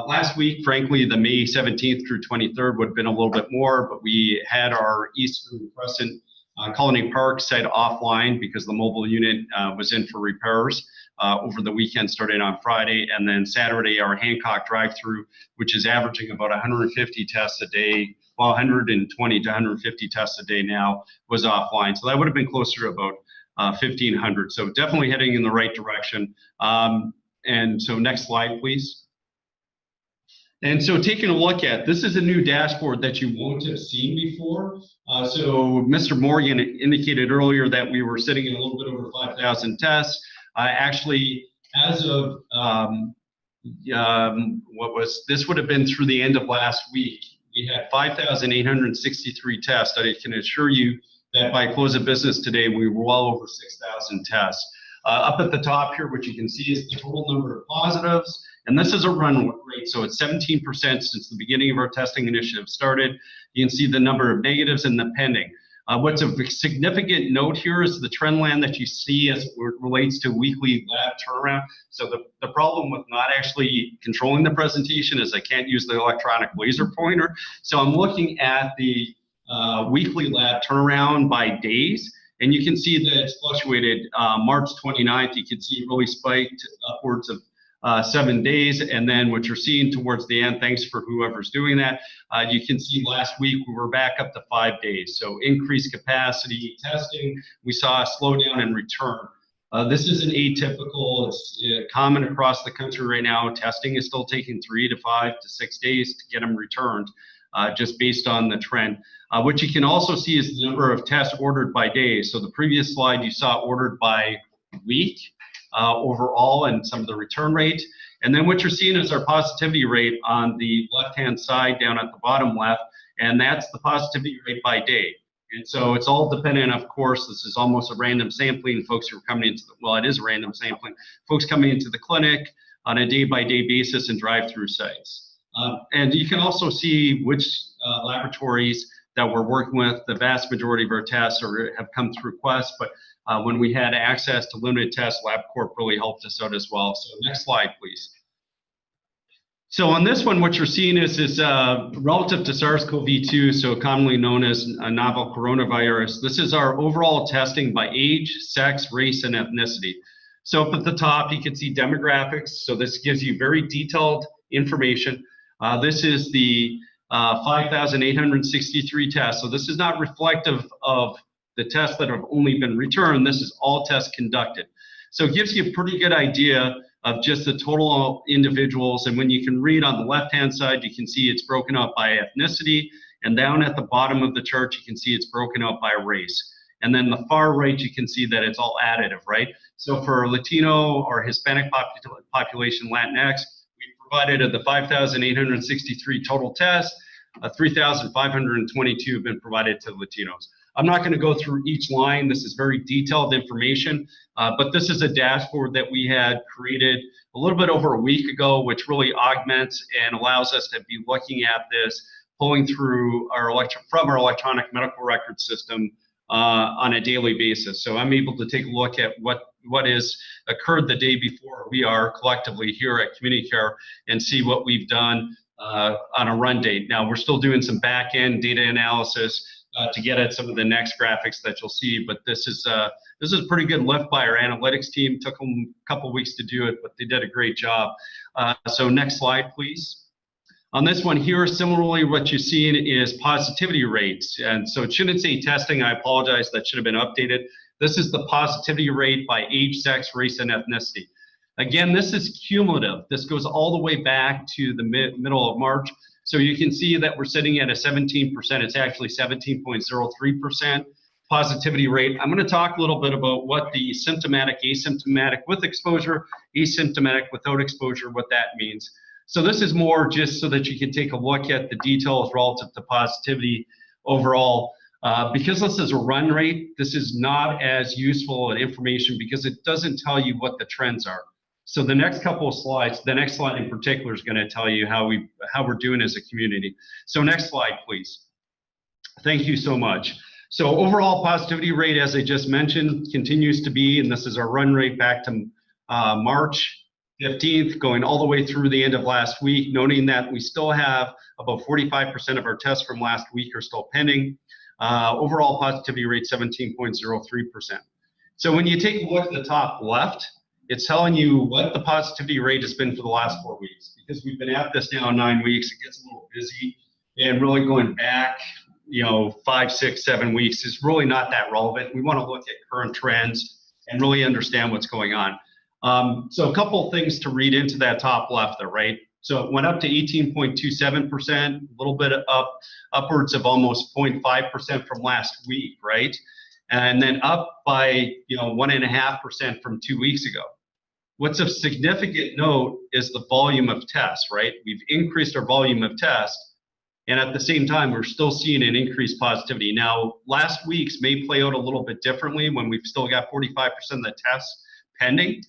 Last week, frankly, the May 17th through 23rd would have been a little bit more, but we had our Eastern Crescent Colony Park site offline because the mobile unit was in for repairs over the weekend starting on Friday. And then Saturday, our Hancock drive-through, which is averaging about 150 tests a day, well, 120 to 150 tests a day now, was offline. So that would have been closer to about 1,500. So definitely heading in the right direction. And so next slide, please. And so taking a look at, this is a new dashboard that you won't have seen before. So Mr. Morgan indicated earlier that we were sitting at a little bit over 5,000 tests. Actually, as of, this would have been through the end of last week, we had 5,863 tests. I can assure you that by close of business today, we were well over 6,000 tests. Up at the top here, what you can see is the total number of positives. And this is a run rate, so it's 17% since the beginning of our testing initiative started. You can see the number of negatives and the pending. What's a significant note here is the trend line that you see as it relates to weekly lab turnaround. So the problem with not actually controlling the presentation is I can't use the electronic laser pointer. So I'm looking at the weekly lab turnaround by days. And you can see that it's fluctuated. March 29th, you can see it really spiked upwards of 7 days. And then what you're seeing towards the end, thanks for whoever's doing that, you can see last week we were back up to 5 days. So increased capacity testing, we saw a slowdown in return. This isn't atypical, it's common across the country right now. Testing is still taking 3 to 5 to 6 days to get them returned, just based on the trend. What you can also see is the number of tests ordered by day. So the previous slide you saw ordered by week overall and some of the return rate. And then what you're seeing is our positivity rate on the left-hand side down at the bottom left, and that's the positivity rate by day. And so it's all dependent, of course, this is almost a random sampling. Folks who are coming into the, well, it is a random sampling. Folks coming into the clinic on a day-by-day basis and drive-through sites. And you can also see which laboratories that we're working with. The vast majority of our tests have come through Quest, but when we had access to limited tests, LabCorp really helped us out as well. So next slide, please. So on this one, what you're seeing is relative to SARS-CoV-2, so commonly known as a novel coronavirus. This is our overall testing by age, sex, race, and ethnicity. So up at the top, you can see demographics. So this gives you very detailed information. This is the 5,863 tests. So this is not reflective of the tests that have only been returned. This is all tests conducted. So it gives you a pretty good idea of just the total individuals. And when you can read on the left-hand side, you can see it's broken up by ethnicity. And down at the bottom of the chart, you can see it's broken up by race. And then the far right, you can see that it's all additive, right? So for Latino or Hispanic population, Latinx, we provided of the 5,863 total tests, 3,522 have been provided to Latinos. I'm not going to go through each line. This is very detailed information, but this is a dashboard that we had created a little bit over a week ago, which really augments and allows us to be looking at this, pulling through from our electronic medical record system on a daily basis. So I'm able to take a look at what is occurred the day before we are collectively here at Community Care and see what we've done on a run date. Now we're still doing some back end data analysis to get at some of the next graphics that you'll see, but this is a pretty good lift by our analytics team. Took them a couple weeks to do it, but they did a great job. So next slide, please. On this one here, similarly, what you're seeing is positivity rates. And so it shouldn't say testing. I apologize. That should have been updated. This is the positivity rate by age, sex, race, and ethnicity. Again, this is cumulative. This goes all the way back to the middle of March. So you can see that we're sitting at a 17%. It's actually 17.03% positivity rate. I'm going to talk a little bit about what the symptomatic, asymptomatic with exposure, asymptomatic without exposure, what that means. So this is more just so that you can take a look at the details relative to positivity overall. Because this is a run rate, this is not as useful information because it doesn't tell you what the trends are. So the next couple of slides, the next slide in particular is going to tell you how we're doing as a community. So next slide, please. Thank you so much. So overall positivity rate, as I just mentioned, continues to be, and this is our run rate back to March 15th, going all the way through the end of last week, noting that we still have about 45% of our tests from last week are still pending. Overall positivity rate 17.03%. So when you take a look at the top left, it's telling you what the positivity rate has been for the last 4 weeks. Because we've been at this now 9 weeks, it gets a little busy, and really going back, 5, 6, 7 weeks is really not that relevant. We want to look at current trends and really understand what's going on. So a couple of things to read into that top left there, right? So it went up to 18.27%, a little bit upwards of almost 0.5% from last week, right? And then up by 1.5% from 2 weeks ago. What's of significant note is the volume of tests, right? We've increased our volume of tests, and at the same time, we're still seeing an increased positivity. Now, last week's may play out a little bit differently when we've still got 45% of the tests pending.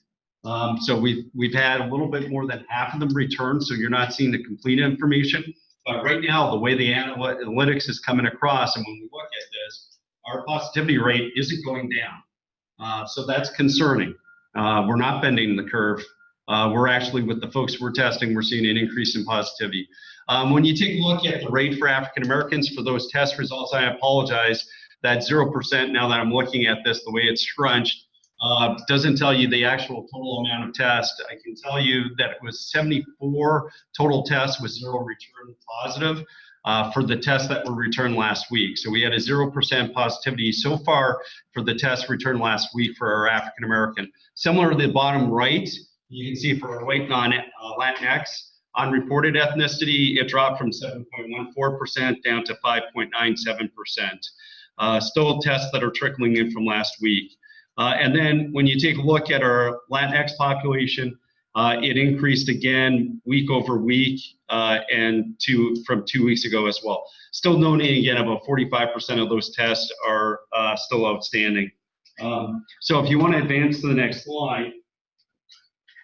So we've had a little bit more than half of them returned, so you're not seeing the complete information. But right now, the way the analytics is coming across, and when we look at this, our positivity rate isn't going down. So that's concerning. We're not bending the curve. We're actually, with the folks we're testing, we're seeing an increase in positivity. When you take a look at the rate for African Americans for those test results, I apologize, that 0%, now that I'm looking at this, the way it's scrunched, doesn't tell you the actual total amount of tests. I can tell you that it was 74 total tests with 0 return positive for the tests that were returned last week. So we had a 0% positivity so far for the tests returned last week for our African American. Similar to the bottom right, you can see for our white non-Latinx, unreported ethnicity, it dropped from 7.14% down to 5.97%. Still tests that are trickling in from last week. And then when you take a look at our Latinx population, it increased again week over week and from 2 weeks ago as well. Still noting again about 45% of those tests are still outstanding. So if you want to advance to the next slide,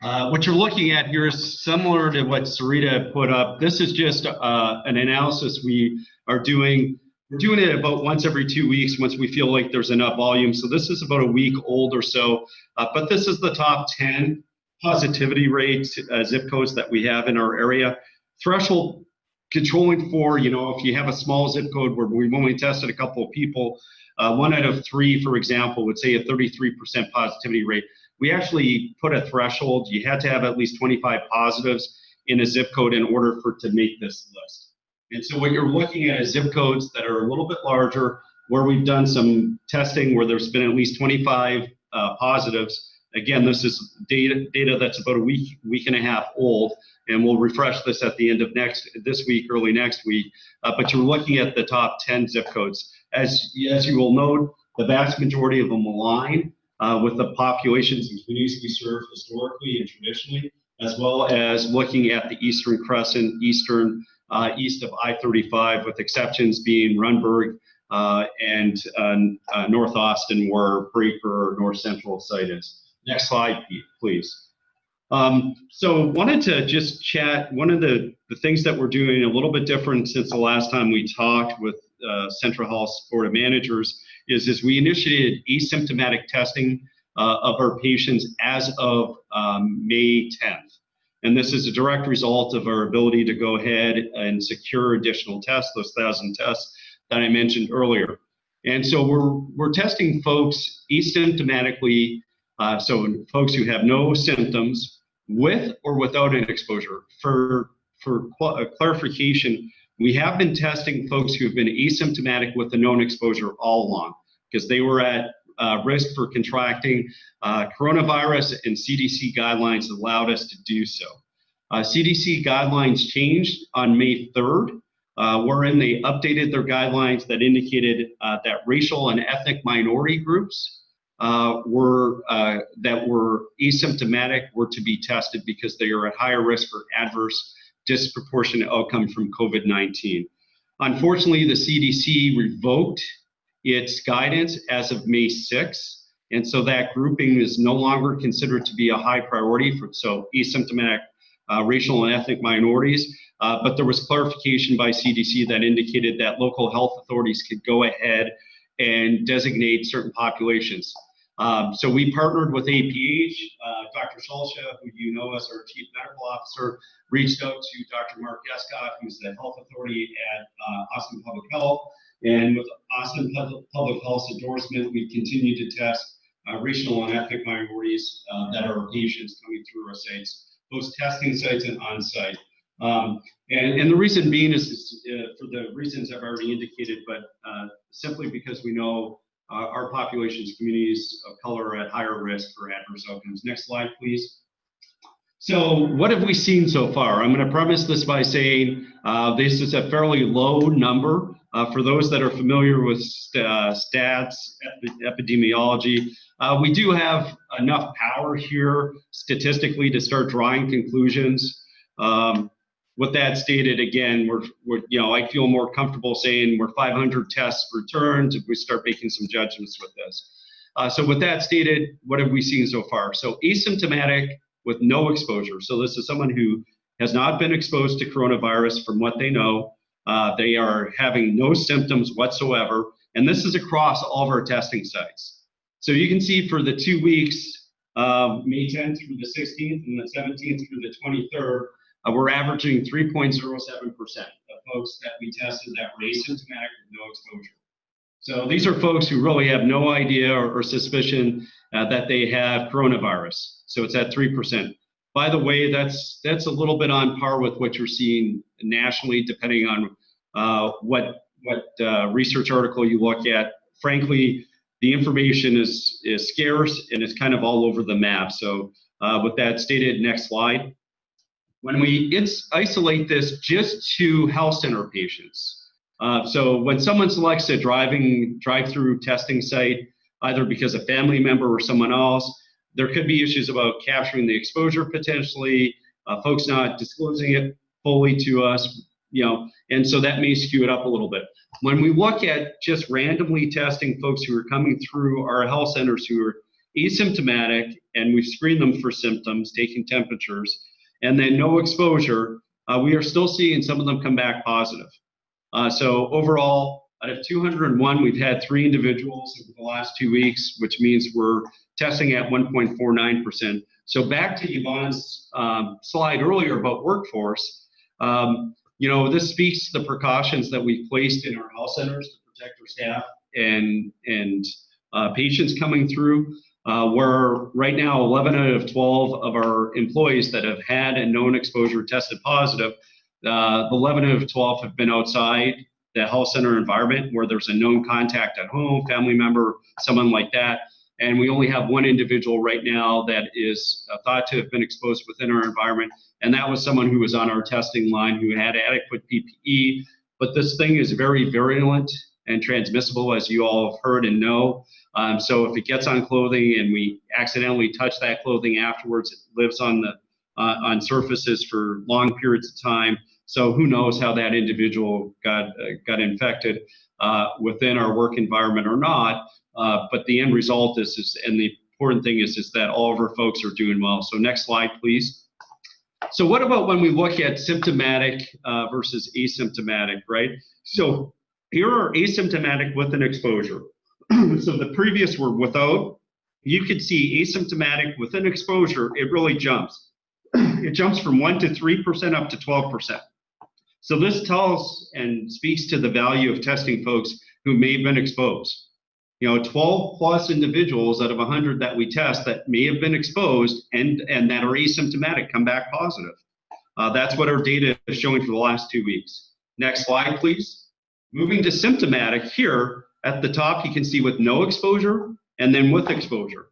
what you're looking at here is similar to what Sarita put up. This is just an analysis we are doing. We're doing it about once every 2 weeks once we feel like there's enough volume. So this is about a week old or so, but this is the top 10 positivity rates, zip codes that we have in our area. Threshold controlling for, if you have a small zip code where we've only tested a couple of people, 1 out of 3, for example, would say a 33% positivity rate. We actually put a threshold. You had to have at least 25 positives in a zip code in order for it to make this list. And so what you're looking at is zip codes that are a little bit larger, where we've done some testing where there's been at least 25 positives. Again, this is data that's about a week and a half old, and we'll refresh this at the end of this week, early next week. But you're looking at the top 10 zip codes. As you will note, the vast majority of them align with the populations and communities we serve historically and traditionally, as well as looking at the Eastern Crescent, east of I-35, with exceptions being Runberg, and North Austin, where Breaker or North Central site is. Next slide, please. So wanted to just chat. One of the things that we're doing a little bit different since the last time we talked with Central Health Board of Managers is we initiated asymptomatic testing of our patients as of May 10th. And this is a direct result of our ability to go ahead and secure additional tests, those 1,000 tests that I mentioned earlier. And so we're testing folks asymptomatically, so folks who have no symptoms, with or without an exposure. For clarification, we have been testing folks who have been asymptomatic with a known exposure all along, because they were at risk for contracting coronavirus, and CDC guidelines allowed us to do so. CDC guidelines changed on May 3rd, wherein they updated their guidelines that indicated that racial and ethnic minority groups that were asymptomatic were to be tested because they are at higher risk for adverse disproportionate outcome from COVID-19. Unfortunately, the CDC revoked its guidance as of May 6th, and so that grouping is no longer considered to be a high priority for asymptomatic racial and ethnic minorities. But there was clarification by CDC that indicated that local health authorities could go ahead and designate certain populations. So we partnered with APH. Dr. Schulcha, who you know as our Chief Medical Officer, reached out to Dr. Mark Escott, who's the health authority at Austin Public Health. And with Austin Public Health's endorsement, we continue to test racial and ethnic minorities that are patients coming through our sites, both testing sites and on-site. And the reason being is for the reasons I've already indicated, but simply because we know our population's communities of color are at higher risk for adverse outcomes. Next slide, please. So what have we seen so far? I'm going to preface this by saying this is a fairly low number. For those that are familiar with stats, epidemiology, we do have enough power here statistically to start drawing conclusions. With that stated, again, I feel more comfortable saying we're 500 tests returned if we start making some judgments with this. So with that stated, what have we seen so far? So asymptomatic with no exposure. So this is someone who has not been exposed to coronavirus from what they know. They are having no symptoms whatsoever. And this is across all of our testing sites. So you can see for the 2 weeks, May 10th through the 16th and the 17th through the 23rd, we're averaging 3.07% of folks that we tested that were asymptomatic with no exposure. So these are folks who really have no idea or suspicion that they have coronavirus. So it's at 3%. By the way, that's a little bit on par with what you're seeing nationally, depending on what research article you look at. Frankly, the information is scarce and it's kind of all over the map. So with that stated, next slide. When we isolate this just to health center patients, so when someone selects a drive-through testing site, either because a family member or someone else, there could be issues about capturing the exposure potentially, folks not disclosing it fully to us, and so that may skew it up a little bit. When we look at just randomly testing folks who are coming through our health centers who are asymptomatic, and we've screened them for symptoms, taking temperatures, and then no exposure, we are still seeing some of them come back positive. So overall, out of 201, we've had 3 individuals over the last 2 weeks, which means we're testing at 1.49%. So back to Yvonne's slide earlier about workforce, this speaks to the precautions that we've placed in our health centers to protect our staff and patients coming through. Where right now 11 out of 12 of our employees that have had a known exposure tested positive, 11 out of 12 have been outside the health center environment where there's a known contact at home, family member, someone like that. And we only have 1 individual right now that is thought to have been exposed within our environment. And that was someone who was on our testing line who had adequate PPE. But this thing is very virulent and transmissible, as you all have heard and know. So if it gets on clothing and we accidentally touch that clothing afterwards, it lives on surfaces for long periods of time. So who knows how that individual got infected. within our work environment or not. But the end result is, and the important thing is that all of our folks are doing well. So next slide, please. So what about when we look at symptomatic versus asymptomatic, right? So here are asymptomatic with an exposure. So the previous were without. You could see asymptomatic with an exposure, it really jumps. It jumps from 1 to 3% up to 12%. So this tells and speaks to the value of testing folks who may have been exposed. 12 plus individuals out of 100 that we test that may have been exposed and that are asymptomatic come back positive. That's what our data is showing for the last 2 weeks. Next slide, please. Moving to symptomatic, here at the top, you can see with no exposure and then with exposure.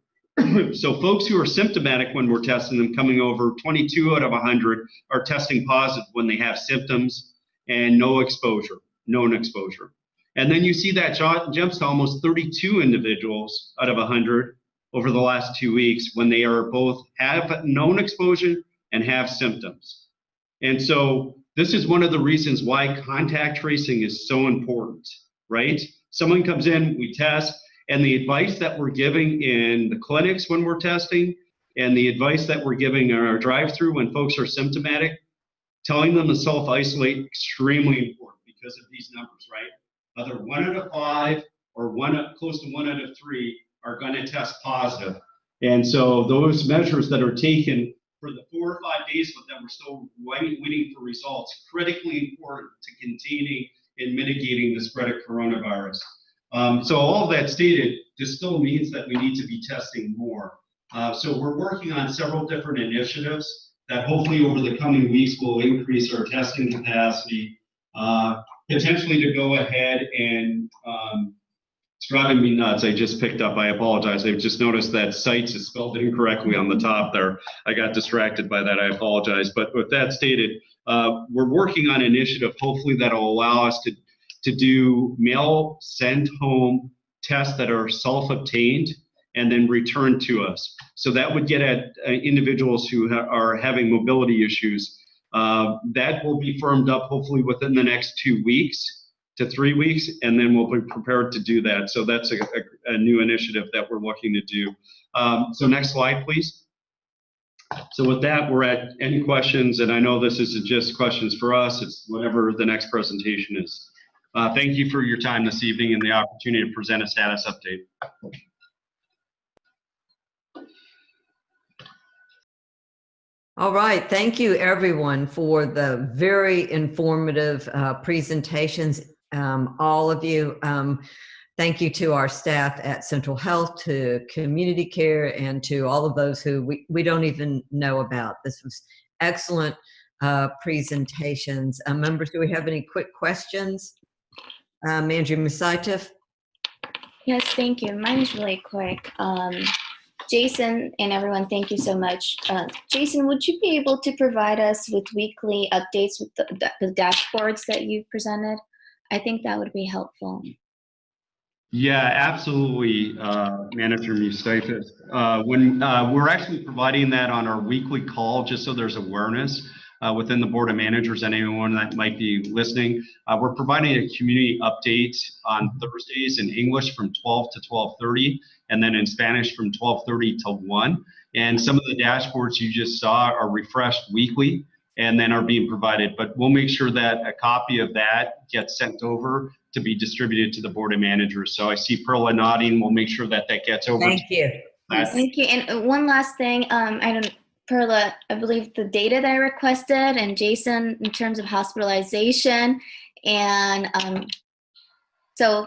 So folks who are symptomatic when we're testing them, coming over 22 out of 100 are testing positive when they have symptoms and no exposure, known exposure. And then you see that jumps to almost 32 individuals out of 100 over the last 2 weeks when they are both have known exposure and have symptoms. And so this is one of the reasons why contact tracing is so important, right? Someone comes in, we test, and the advice that we're giving in the clinics when we're testing and the advice that we're giving in our drive-through when folks are symptomatic, telling them to self-isolate, extremely important because of these numbers, right? Either 1 out of 5 or close to 1 out of 3 are going to test positive. And so those measures that are taken for the 4 or 5 days but that we're still waiting for results, critically important to containing and mitigating the spread of coronavirus. So all of that stated, this still means that we need to be testing more. So we're working on several different initiatives that hopefully over the coming weeks will increase our testing capacity, potentially to go ahead and it's driving me nuts. I just picked up, I apologize. I just noticed that sites is spelled incorrectly on the top there. I got distracted by that, I apologize. But with that stated, we're working on an initiative hopefully that'll allow us to do mail send home tests that are self-obtained and then returned to us. So that would get at individuals who are having mobility issues. That will be firmed up hopefully within the next 2 weeks to 3 weeks, and then we'll be prepared to do that. So that's a new initiative that we're looking to do. So next slide, please. So with that, we're at any questions, and I know this isn't just questions for us, it's whatever the next presentation is. Thank you for your time this evening and the opportunity to present a status update. All right, thank you everyone for the very informative presentations, all of you. Thank you to our staff at Central Health, to Community Care, and to all of those who we don't even know about. This was excellent presentations. Members, do we have any quick questions? Andrew Musaitif? Yes, thank you. Mine is really quick. Jason and everyone, thank you so much. Jason, would you be able to provide us with weekly updates with the dashboards that you presented? I think that would be helpful. Yeah, absolutely, Manager Musaitis. When we're actually providing that on our weekly call, just so there's awareness within the Board of Managers and anyone that might be listening, we're providing a community update on Thursdays in English from 12 to 12:30, and then in Spanish from 12:30 to 1. And some of the dashboards you just saw are refreshed weekly and then are being provided. But we'll make sure that a copy of that gets sent over to be distributed to the Board of Managers. So I see Perla nodding. We'll make sure that that gets over. Thank you. Thank you. And one last thing, Perla, I believe the data that I requested, and Jason, in terms of hospitalization, and so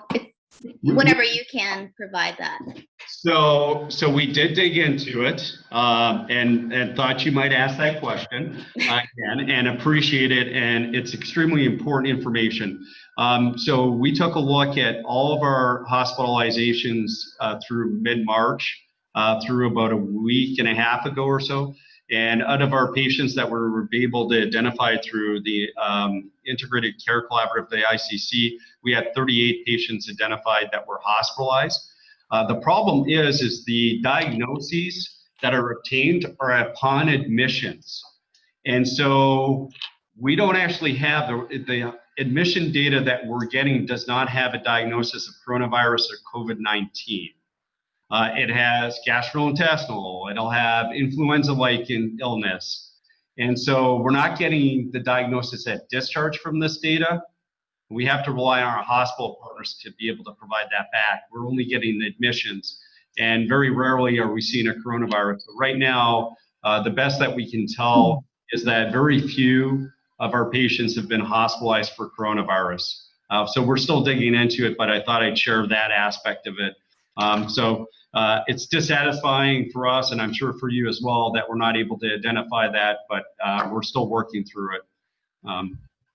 whenever you can provide that. So we did dig into it and thought you might ask that question again, and appreciate it. And it's extremely important information. So we took a look at all of our hospitalizations through mid-March, through about a week and a half ago or so. And out of our patients that were able to identify through the Integrated Care Collaborative, the ICC, we had 38 patients identified that were hospitalized. The problem is the diagnoses that are obtained are upon admissions. And so we don't actually have the admission data that we're getting does not have a diagnosis of coronavirus or COVID-19. It has gastrointestinal, it'll have influenza-like illness. And so we're not getting the diagnosis at discharge from this data. We have to rely on our hospital partners to be able to provide that back. We're only getting the admissions, and very rarely are we seeing a coronavirus. But right now, the best that we can tell is that very few of our patients have been hospitalized for coronavirus. So we're still digging into it, but I thought I'd share that aspect of it. It's dissatisfying for us, and I'm sure for you as well, that we're not able to identify that, but we're still working through it.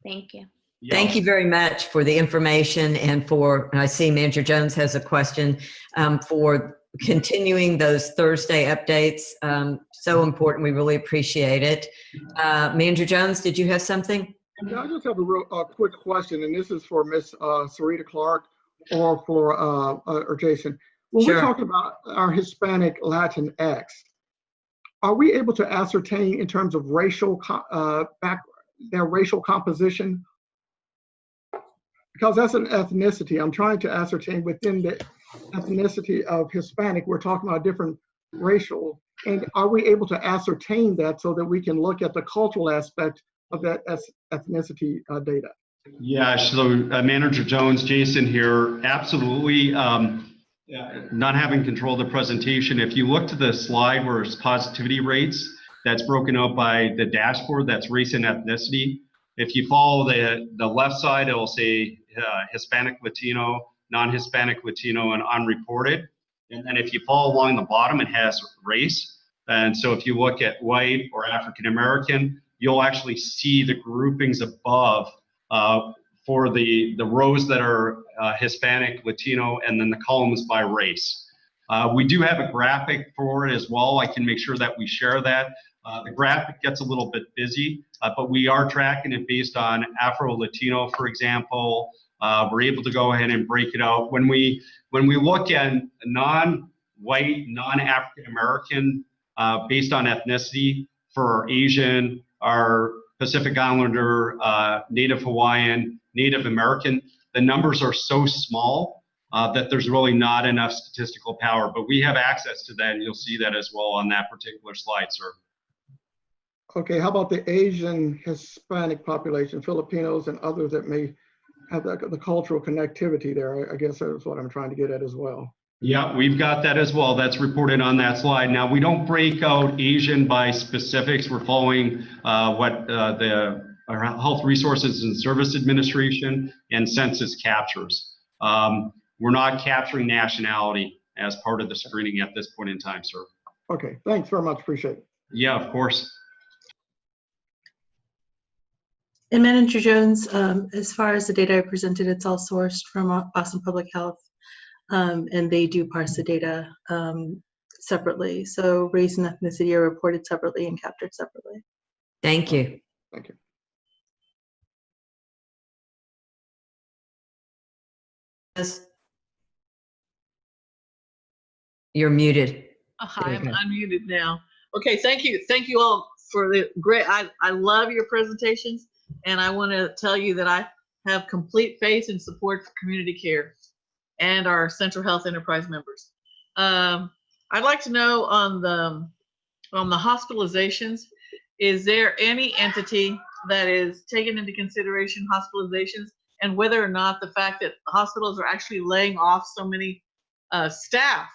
Thank you. Thank you very much for the information and I see Manager Jones has a question, for continuing those Thursday updates. So important. We really appreciate it. Manager Jones, did you have something? Yeah, I just have a real quick question, and this is for Miss Sarita Clark or for or Jason. When we're talking about our Hispanic Latinx, are we able to ascertain in terms of racial their racial composition? Because that's an ethnicity. I'm trying to ascertain within the ethnicity of Hispanic, we're talking about different racial, and are we able to ascertain that so that we can look at the cultural aspect of that ethnicity data? Yeah, so Manager Jones, Jason here, absolutely. Not having control of the presentation, if you look to the slide where it's positivity rates, that's broken out by the dashboard, that's race and ethnicity. If you follow the left side, it'll say Hispanic, Latino, non-Hispanic, Latino, and unreported. And then if you follow along the bottom, it has race. And so if you look at white or African American, you'll actually see the groupings above for the rows that are Hispanic, Latino, and then the columns by race. We do have a graphic for it as well. I can make sure that we share that. The graphic gets a little bit busy, but we are tracking it based on Afro-Latino, for example. We're able to go ahead and break it out. When we look at non-white, non-African American based on ethnicity for our Asian, our Pacific Islander, Native Hawaiian, Native American, the numbers are so small that there's really not enough statistical power, but we have access to that, and you'll see that as well on that particular slide, sir. Okay, how about the Asian Hispanic population, Filipinos and others that may have the cultural connectivity there? I guess that's what I'm trying to get at as well. Yeah, we've got that as well. That's reported on that slide. Now, we don't break out Asian by specifics. We're following what our Health Resources and Service Administration and Census captures. We're not capturing nationality as part of the screening at this point in time, sir. Okay, thanks very much. Appreciate it. Yeah, of course. And Manager Jones, as far as the data I presented, it's all sourced from Boston Public Health, and they do parse the data separately. So race and ethnicity are reported separately and captured separately. Thank you. Thank you. You're muted. Hi, I'm unmuted now. Okay, thank you all for the great, I love your presentations, and I want to tell you that I have complete faith and support for community care and our Central Health Enterprise members. I'd like to know on the hospitalizations, is there any entity that is taking into consideration hospitalizations, and whether or not the fact that hospitals are actually laying off so many staff,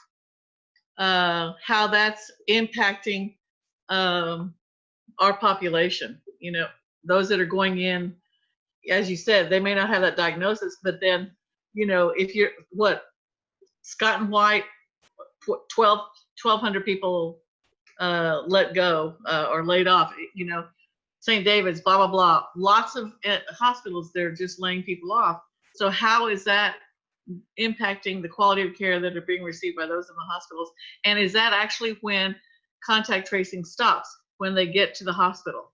how that's impacting our population? You know, those that are going in, as you said, they may not have that diagnosis, but then, you know, if you're, Scott and White, 1,200 people let go or laid off, you know, St. David's, blah, blah, blah. Lots of hospitals, they're just laying people off. So how is that impacting the quality of care that are being received by those in the hospitals? And is that actually when contact tracing stops, when they get to the hospital?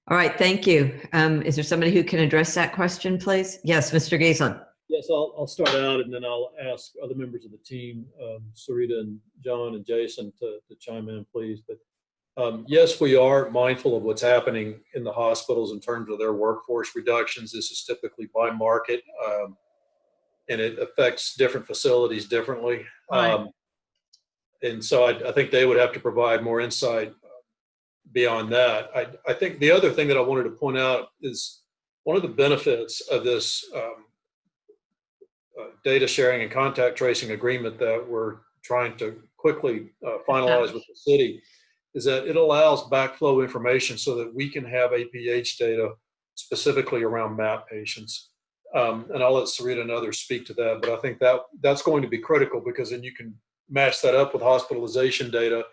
All right, thank you. Is there somebody who can address that question, please? Yes, Mr. Gason. Yes, I'll start out, and then I'll ask other members of the team, Sarita and John and Jason, to chime in, please. But Yes, we are mindful of what's happening in the hospitals in terms of their workforce reductions. This is typically by market, and it affects different facilities differently. Right. And so I think they would have to provide more insight beyond that. I think the other thing that I wanted to point out is one of the benefits of this data sharing and contact tracing agreement that we're trying to quickly finalize with the city is that it allows backflow information so that we can have APH data specifically around MAP patients. And I'll let Sarita and others speak to that, but I think that's going to be critical, because then you can match that up with hospitalization data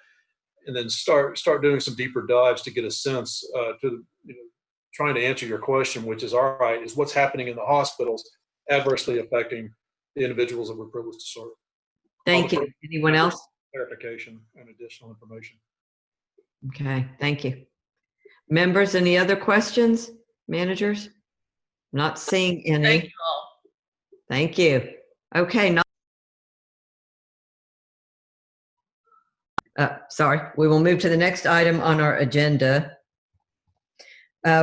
and then start doing some deeper dives to get a sense trying to answer your question, which is, all right, is what's happening in the hospitals adversely affecting the individuals that we're privileged to serve. Thank you. Anyone else? Clarification and additional information. Okay, thank you. Members, any other questions? Managers? Not seeing any. Thank you all. Thank you. Okay. Sorry, we will move to the next item on our agenda,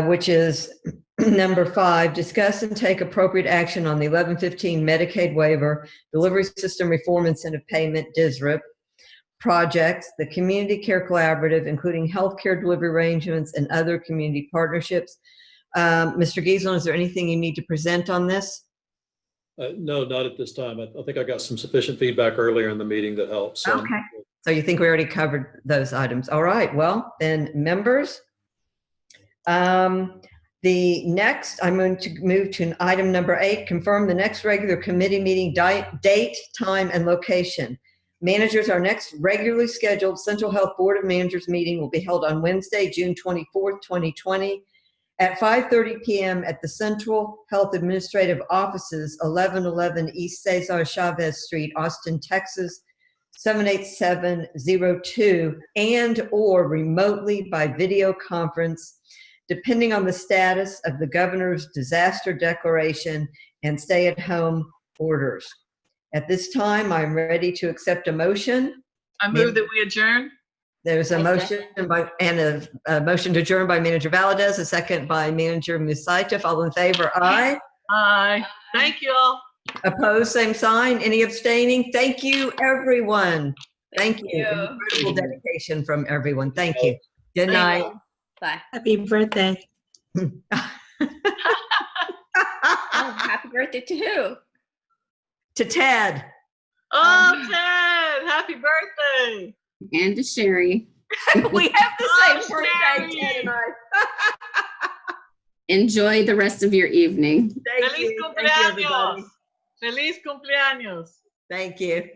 which is number 5, discuss and take appropriate action on the 1115 Medicaid waiver, delivery system reform incentive payment, DSRIP, projects, the Community Care Collaborative, including healthcare delivery arrangements and other community partnerships. Mr. Giesland, is there anything you need to present on this? No, not at this time. I think I got some sufficient feedback earlier in the meeting that helps. So okay. So you think we already covered those items? All right. Well, then, members, the next, I'm going to move to item number 8, confirm the next regular committee meeting date, time, and location. Managers, our next regularly scheduled Central Health Board of Managers meeting will be held on Wednesday, June 24th, 2020 at 5:30 p.m. at the Central Health Administrative Offices, 1111 East Cesar Chavez Street, Austin, Texas, 78702, and or remotely by video conference, depending on the status of the governor's disaster declaration and stay-at-home orders. At this time, I'm ready to accept a motion. I move that we adjourn. There's a motion a motion to adjourn by Manager Valadez, a second by Manager Musaitif. All in favor, aye. Aye. Thank you all. Opposed, same sign. Any abstaining? Thank you, everyone. Thank you. Incredible dedication from everyone. Thank you. Good night. Bye. Happy birthday. Oh, happy birthday to who? To Ted. Oh, Ted, happy birthday. And to Sherry. We have the same Oh, birthday, Sherry. Ted and I. Enjoy the rest of your evening. Thank Feliz you. Thank you, everybody. cumpleaños. Feliz cumpleaños. Thank you.